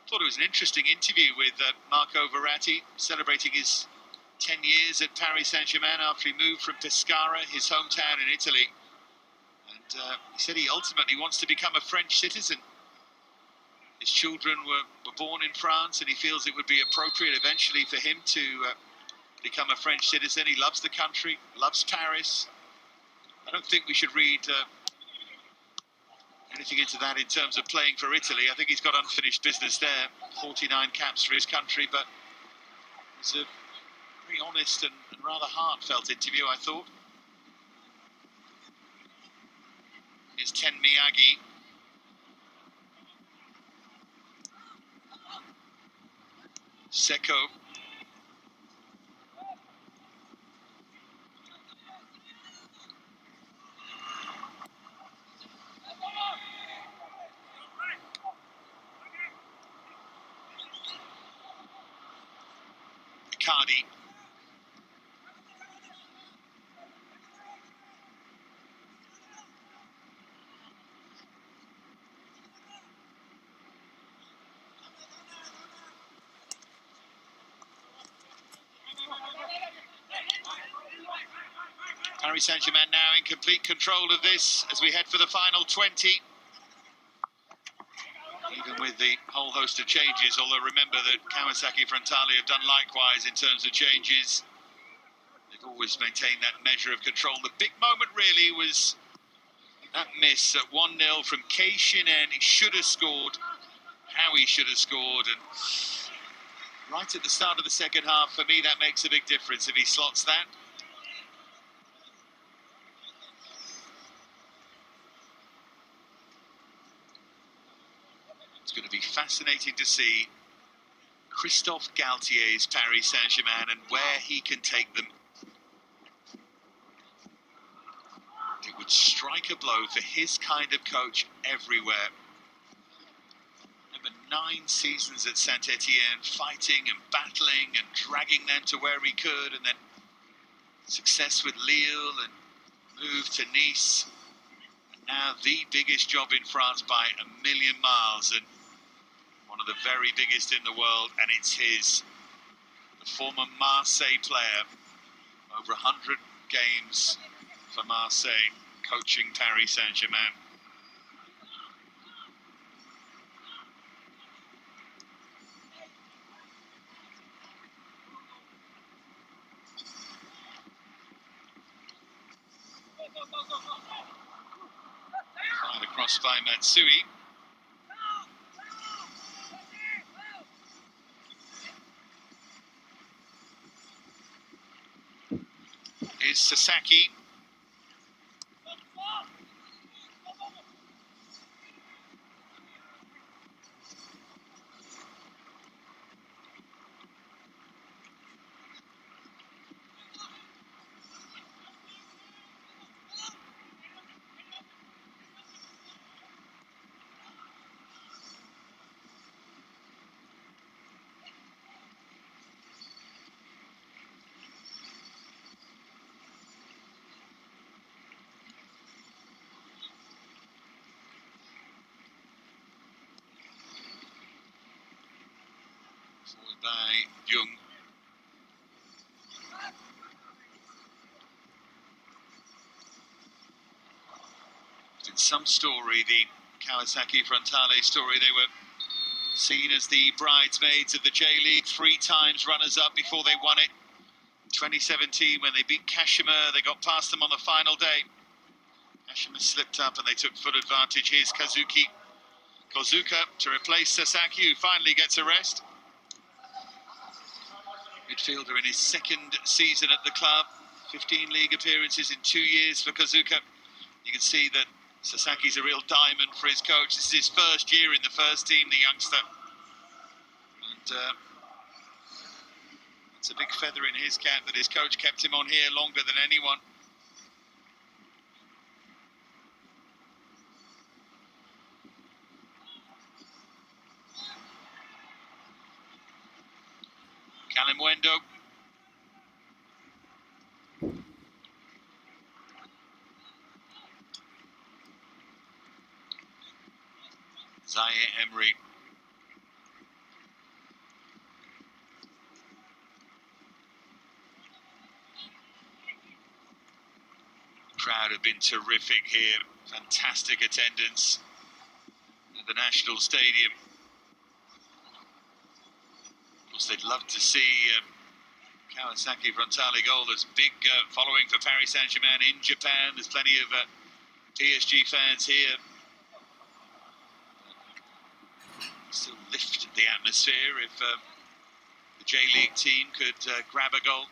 Thought it was an interesting interview with Marco Verratti, celebrating his 10 years at Paris Saint-Germain after he moved from Pescara, his hometown in Italy. And he said he ultimately wants to become a French citizen. His children were born in France, and he feels it would be appropriate eventually for him to become a French citizen. He loves the country, loves Paris. I don't think we should read anything into that in terms of playing for Italy. I think he's got unfinished business there. 49 caps for his country, but it's a very honest and rather heartfelt interview, I thought. Here's Ten Miyagi. Seko. Icardi. Paris Saint-Germain now in complete control of this as we head for the final 20. Even with the whole host of changes, although remember that Kawasaki Frontale have done likewise in terms of changes. They've always maintained that measure of control. The big moment really was that miss at 1-0 from Kei Shinen. He should have scored. How he should have scored. And right at the start of the second half, for me, that makes a big difference if he slots that. It's going to be fascinating to see Christophe Galtier's Paris Saint-Germain and where he can take them. It would strike a blow for his kind of coach everywhere. Remember, 9 seasons at Saint-Etienne, fighting and battling and dragging them to where he could, and then success with Lille and move to Nice. And now the biggest job in France by a million miles, and one of the very biggest in the world, and it's his. The former Marseille player, over 100 games for Marseille, coaching Paris Saint-Germain. Fired across by Matsui. Here's Sasaki. Forward by Jung. some story, the Kawasaki Frontale story. They were seen as the bridesmaids of the J-League, 3 times runners-up before they won it. 2017, when they beat Kashima, they got past them on the final day. Kashima slipped up and they took full advantage. Here's Kozuka to replace Sasaki, who finally gets a rest. Midfielder in his 2nd season at the club. 15 league appearances in 2 years for Kozuka. You can see that Sasaki's a real diamond for his coach. This is his 1st year in the first team, the youngster. And it's a big feather in his cap that his coach kept him on here longer than anyone. Kalimwendo. Zaire Emery. Crowd have been terrific here. Fantastic attendance at the National Stadium. Of course, they'd love to see Kawasaki Frontale goal. There's big following for Paris Saint-Germain in Japan. There's plenty of PSG fans here. Still lift the atmosphere if the J-League team could grab a goal.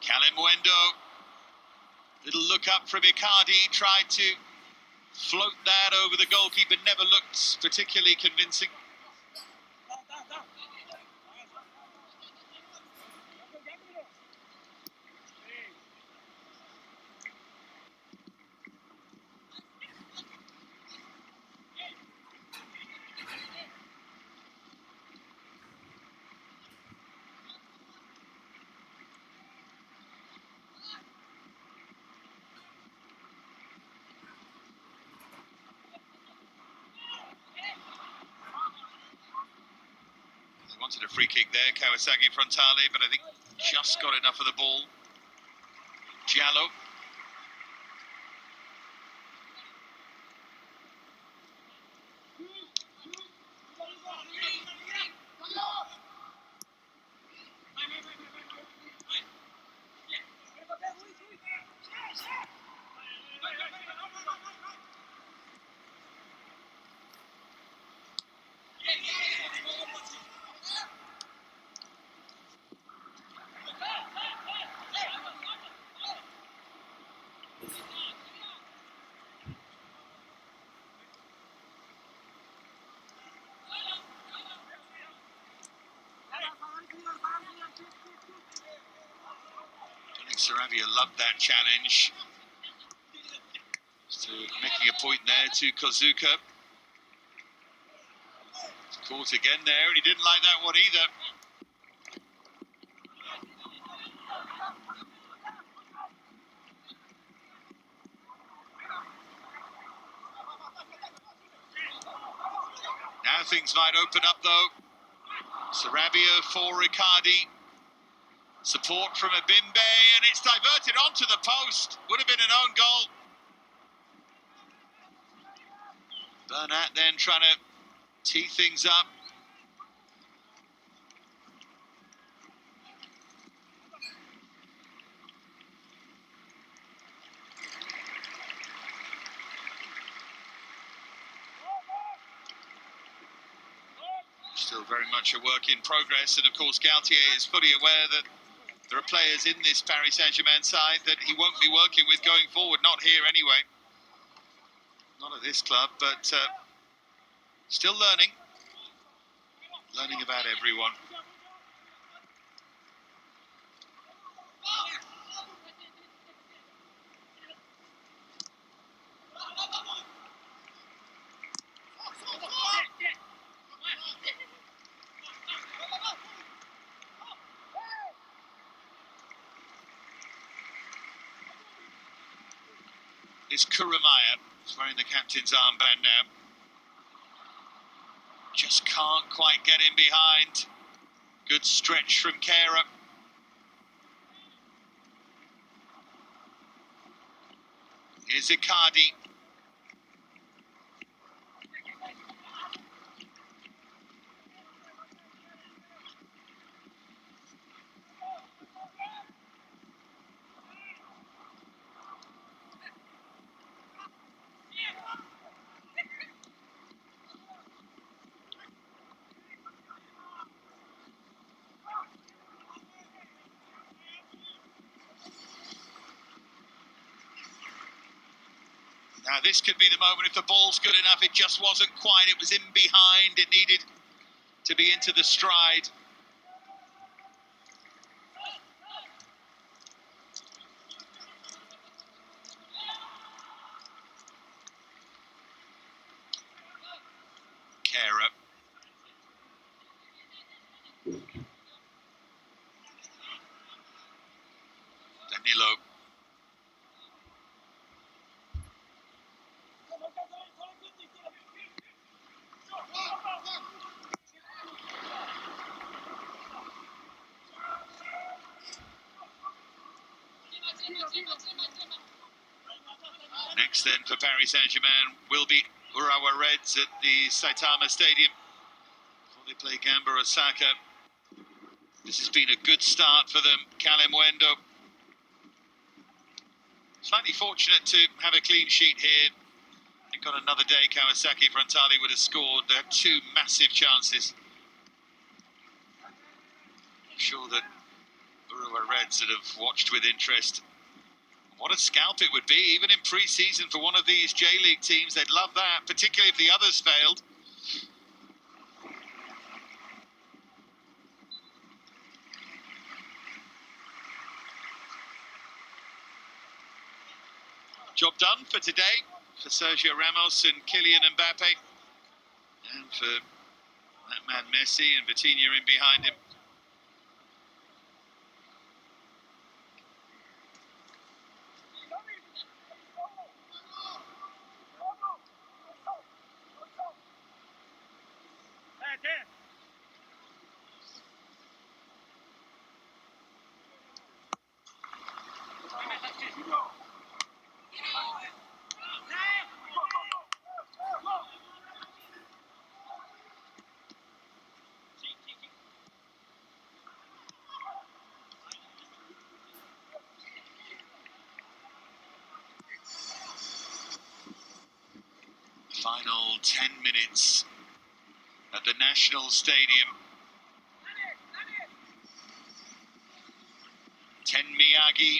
Kalimwendo, little look up from Icardi, tried to float that over the goalkeeper, never looked particularly convincing. Wanted a free kick there, Kawasaki Frontale, but I think just got enough of the ball. Giallo. Sarabia loved that challenge. So making a point there to Kozuka. Caught again there, and he didn't like that one either. Now things might open up though. Sarabia for Icardi. Support from Abimbe, and it's diverted onto the post. Would have been an own goal. Bernat then trying to tee things up. Still very much a work in progress, and of course Galtier is fully aware that there are players in this Paris Saint-Germain side that he won't be working with going forward, not here anyway. Not at this club, but still learning about everyone. Is Kuramaya. He's wearing the captain's armband now. just can't quite get in behind. Good stretch from Kara. Here's Icardi. Now this could be the moment if the ball's good enough. It just wasn't quite. It was in behind. It needed to be into the stride. Kara. Danilo. Next then for Paris Saint-Germain will be Urawa Reds at the Saitama Stadium before they play Gamba Osaka. This has been a good start for them. Kalimwendo slightly fortunate to have a clean sheet here. I think on another day Kawasaki Frontali would have scored. They had two massive chances. I'm sure that Urawa Reds would have watched with interest. What a scalp it would be, even in pre-season for one of these J-League teams. They'd love that, particularly if the others failed. Job done for today for Sergio Ramos and Kylian Mbappe. And for that man Messi and Vitinha in behind him. Final 10 minutes at the National Stadium. Ten Miyagi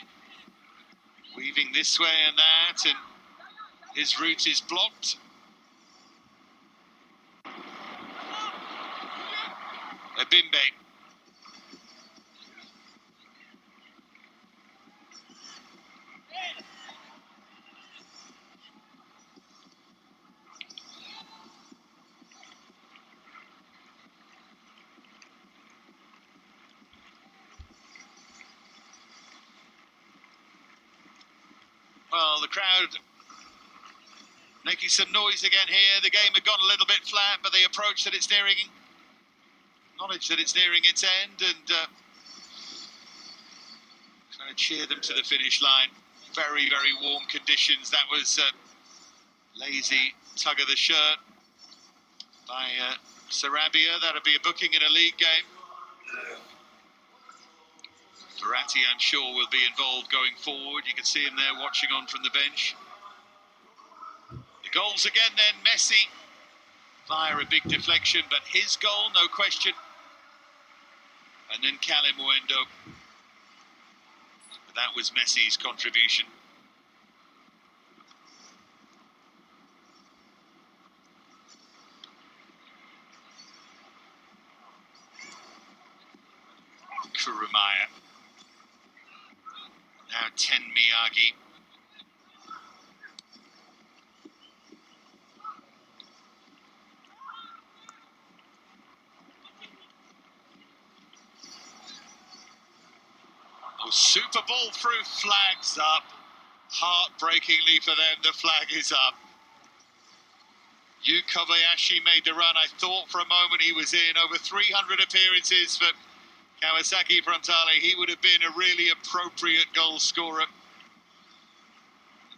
weaving this way and that, and his route is blocked. Ebimbe. Well, the crowd making some noise again here. The game had gone a little bit flat, but they approach that it's nearing, acknowledge that it's nearing its end, and trying to cheer them to the finish line. Very, very warm conditions. That was lazy tug of the shirt by Sarabia. That'll be a booking in a league game. Verratti, I'm sure, will be involved going forward. You can see him there watching on from the bench. The goals again then, Messi via a big deflection, but his goal, no question. And then Kalimwendo. But that was Messi's contribution. Kurumaya. Now Ten Miyagi. Oh, super ball through, flags up. Heartbreakingly for them, the flag is up. Yu Kobayashi made the run. I thought for a moment he was in. Over 300 appearances for Kawasaki Frontale. He would have been a really appropriate goal scorer. A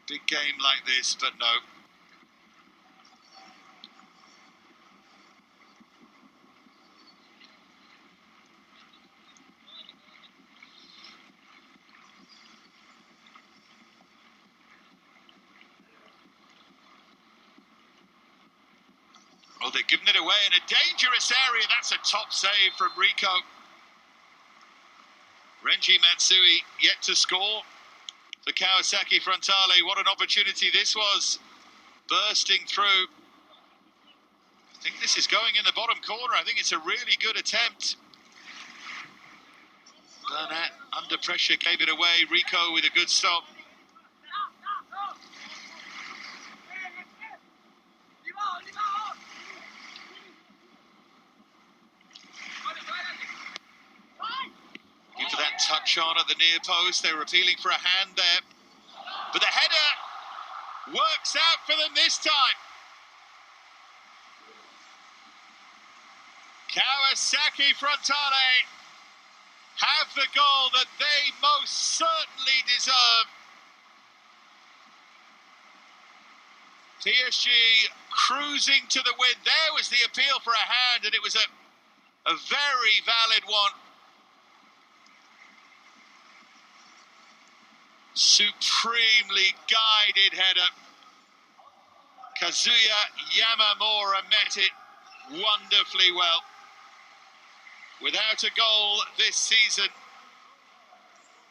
big game like this, but no. Well, they're giving it away in a dangerous area. That's a top save from Rico. Renji Matsui yet to score for Kawasaki Frontale. What an opportunity this was. Bursting through. I think this is going in the bottom corner. I think it's a really good attempt. Burnett under pressure gave it away. Rico with a good stop. Looking for that touch on at the near post. They were appealing for a hand there. But the header works out for them this time. Kawasaki Frontale have the goal that they most certainly deserve. PSG cruising to the win. There was the appeal for a hand, and it was a very valid one. Supremely guided header. Kazuya Yamamura met it wonderfully well. Without a goal this season,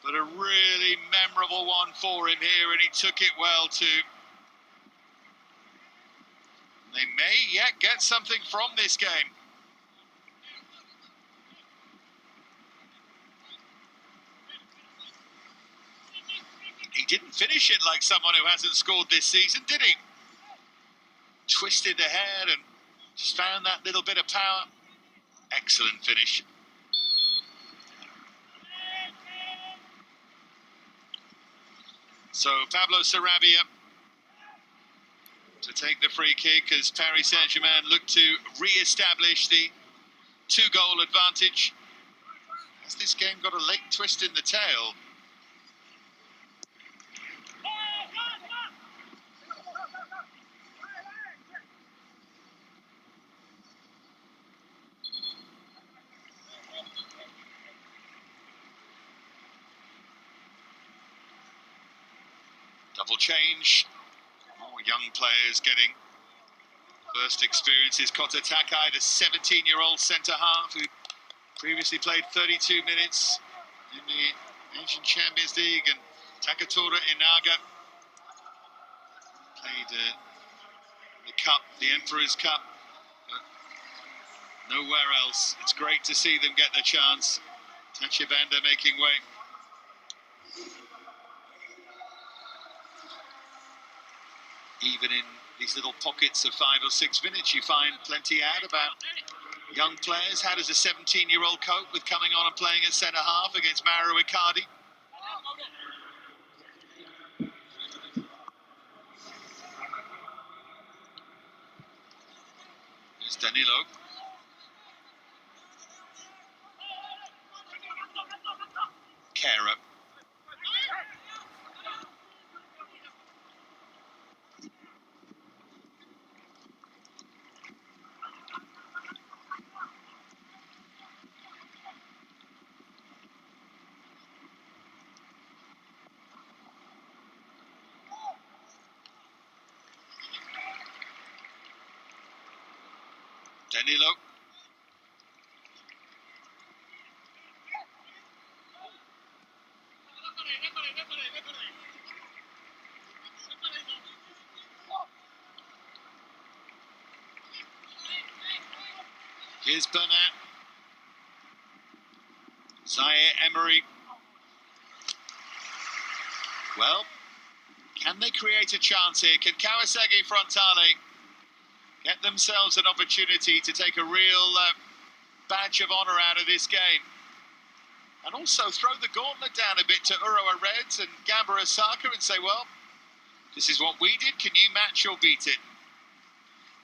but a really memorable one for him here, and he took it well too. They may yet get something from this game. He didn't finish it like someone who hasn't scored this season, did he? Twisted the head and just found that little bit of power. Excellent finish. So Pablo Sarabia to take the free kick as Paris Saint-Germain look to re-establish the 2-goal advantage. Has this game got a late twist in the tail? Double change. More young players getting first experiences. Kota Takai, the 17-year-old centre-half who previously played 32 minutes in the Asian Champions League, and Takatora Inaga played the Cup, the Emperor's Cup, but nowhere else. It's great to see them get their chance. Tachibanda making way. Even in these little pockets of 5 or 6 minutes, you find plenty out about young players. How does a 17-year-old cope with coming on and playing at centre-half against Mauro Icardi? There's Danilo. Kera. Danilo. Here's Bernat. Zaire Emery. Well, can they create a chance here? Can Kawasaki Frontale get themselves an opportunity to take a real badge of honour out of this game? And also throw the gauntlet down a bit to Urawa Reds and Gamba Osaka and say, well, this is what we did. Can you match or beat it?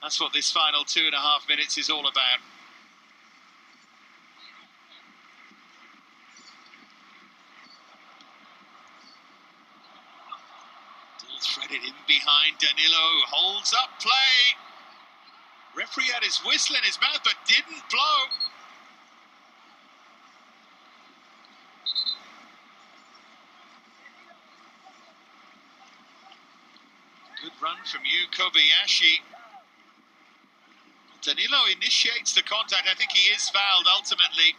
That's what this final 2.5 minutes is all about. Still threaded in behind. Danilo holds up play. Referee had his whistle in his mouth but didn't blow. Good run from Yu Kobayashi. Danilo initiates the contact. I think he is fouled ultimately.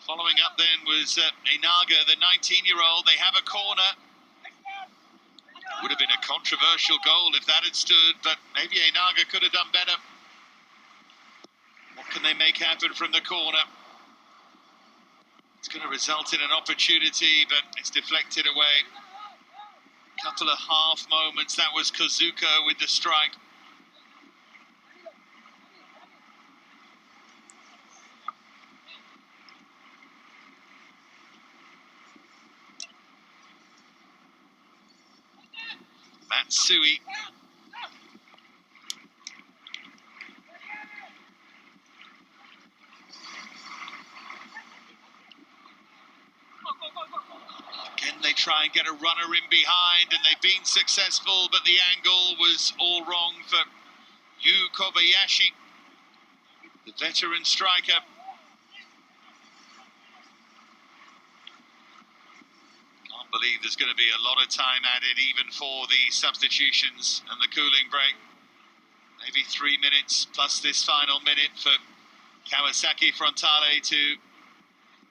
Following up then was Enaga, the 19-year-old. They have a corner. Would have been a controversial goal if that had stood, but maybe Enaga could have done better. What can they make happen from the corner? It's going to result in an opportunity, but it's deflected away. Couple of half moments. That was Kozuka with the strike. Matsui. Again, they try and get a runner in behind, and they've been successful, but the angle was all wrong for Yu Kobayashi, the veteran striker. Can't believe there's going to be a lot of time added, even for the substitutions and the cooling break. Maybe 3 minutes plus this final minute for Kawasaki Frontale to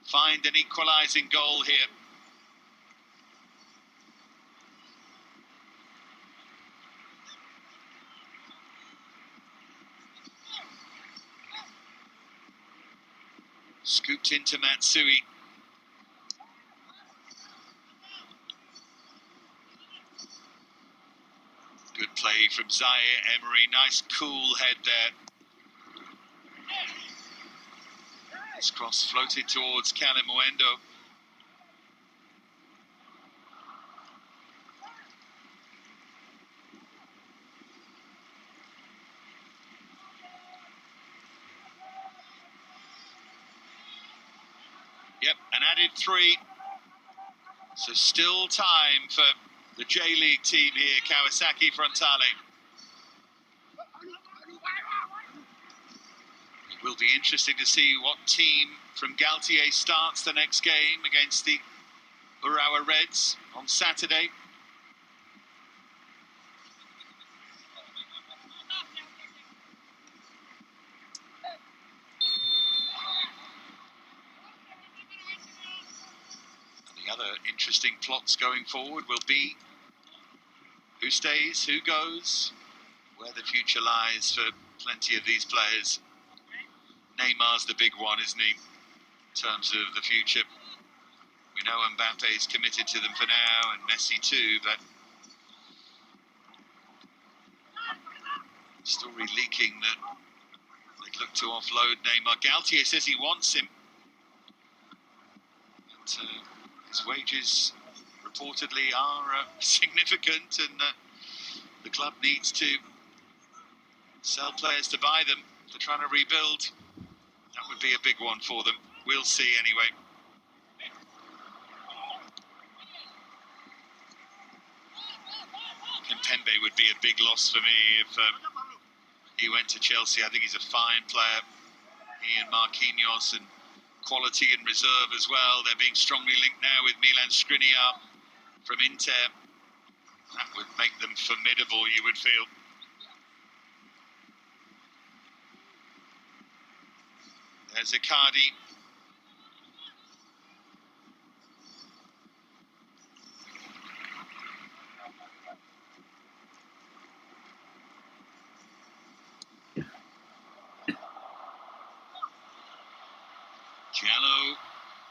find an equalising goal here. Scooped into Matsui. Good play from Zaire Emery. Nice cool head there. This cross floated towards Calimuendo. Yep, an added 3. So still time for the J-League team here, Kawasaki Frontale. It will be interesting to see what team from Galtier starts the next game against the Urawa Reds on Saturday. Other interesting plots going forward will be who stays, who goes, where the future lies for plenty of these players. Neymar's the big one, isn't he, in terms of the future? We know Mbappe is committed to them for now, and Messi too, but story leaking that they'd look to offload Neymar. Galtier says he wants him. But, his wages reportedly are significant, and the club needs to sell players to buy them. They're trying to rebuild. That would be a big one for them. We'll see anyway. Kimpembe would be a big loss for me if he went to Chelsea. I think he's a fine player. He and Marquinhos, and quality in reserve as well. They're being strongly linked now with Milan Skriniar from Inter. That would make them formidable, you would feel. There's Icardi. Giallo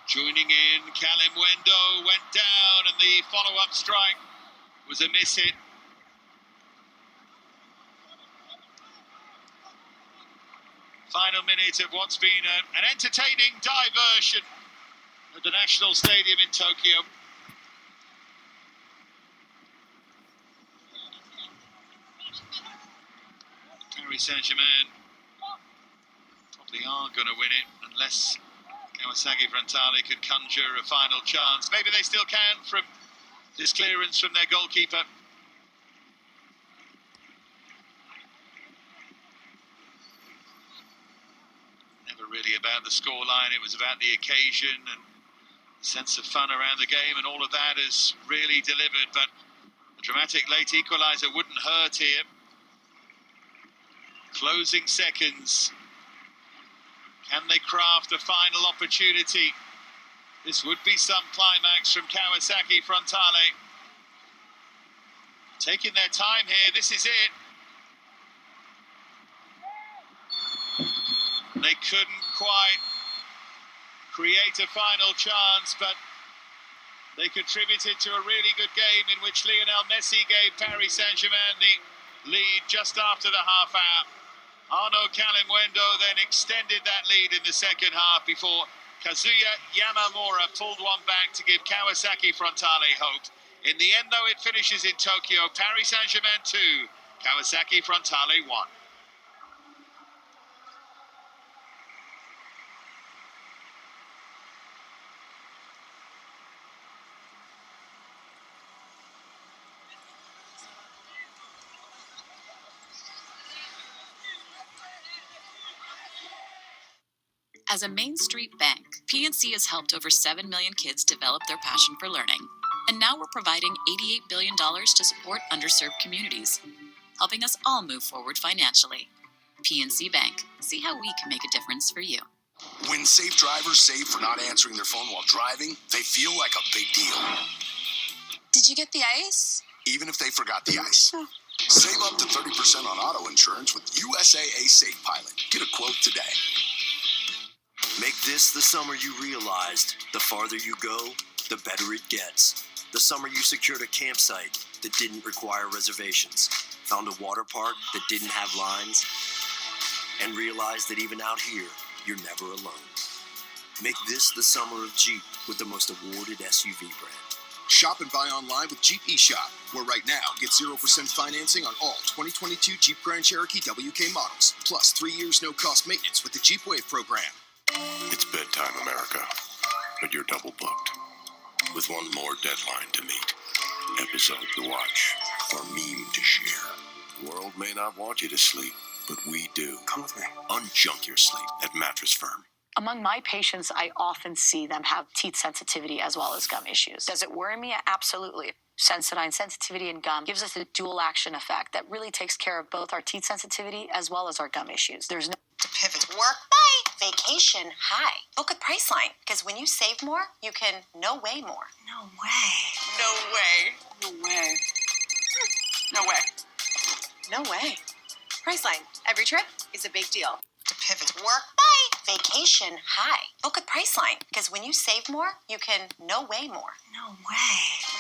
joining in. Calimuendo went down, and the follow-up strike was a miss hit. Final minute of what's been an entertaining diversion at the National Stadium in Tokyo. Paris Saint-Germain probably are going to win it unless Kawasaki Frontale could conjure a final chance. Maybe they still can from this clearance from their goalkeeper. Never really about the scoreline, it was about the occasion and the sense of fun around the game, and all of that has really delivered. But a dramatic late equaliser wouldn't hurt here. Closing seconds. Can they craft a final opportunity? This would be some climax from Kawasaki Frontale. Taking their time here, this is it. They couldn't quite create a final chance, but they contributed to a really good game in which Lionel Messi gave Paris Saint-Germain the lead just after the half hour. Arnaud Kalimwendo then extended that lead in the second half before Kazuya Yamamura pulled one back to give Kawasaki Frontale hope. In the end, though, it finishes in Tokyo. Paris Saint-Germain 2, Kawasaki Frontale 1. As a Main Street bank, PNC has helped over 7 million kids develop their passion for learning. And now we're providing $88 billion to support underserved communities, helping us all move forward financially. PNC Bank. See how we can make a difference for you. When safe drivers save for not answering their phone while driving, they feel like a big deal. Did you get the ice? Even if they forgot the ice. Save up to 30% on auto insurance with USAA Safe Pilot. Get a quote today. Make this the summer you realized the farther you go, the better it gets. The summer you secured a campsite that didn't require reservations, found a water park that didn't have lines, and realized that even out here, you're never alone. Make this the summer of Jeep with the most awarded SUV brand. Shop and buy online with Jeep eShop, where right now, get 0% financing on all 2022 Jeep Grand Cherokee WK models, plus 3 years no-cost maintenance with the Jeep Wave program. It's bedtime, America, but you're double booked. With one more deadline to meet, episode to watch, or meme to share. The world may not want you to sleep, but we do. Come with me. Unjunk your sleep at Mattress Firm. Among my patients, I often see them have teeth sensitivity as well as gum issues. Does it worry me? Absolutely. Sensodyne sensitivity and gum gives us a dual action effect that really takes care of both our teeth sensitivity as well as our gum issues. There's no To pivot. Work, bye. Vacation, hi. Book with Priceline, because when you save more, you can no way more. No way. No way. No way. No way. No way. Priceline. Every trip is a big deal. To pivot. Work, bye. Vacation, hi. Book with Priceline, because when you save more, you can no way more. No way.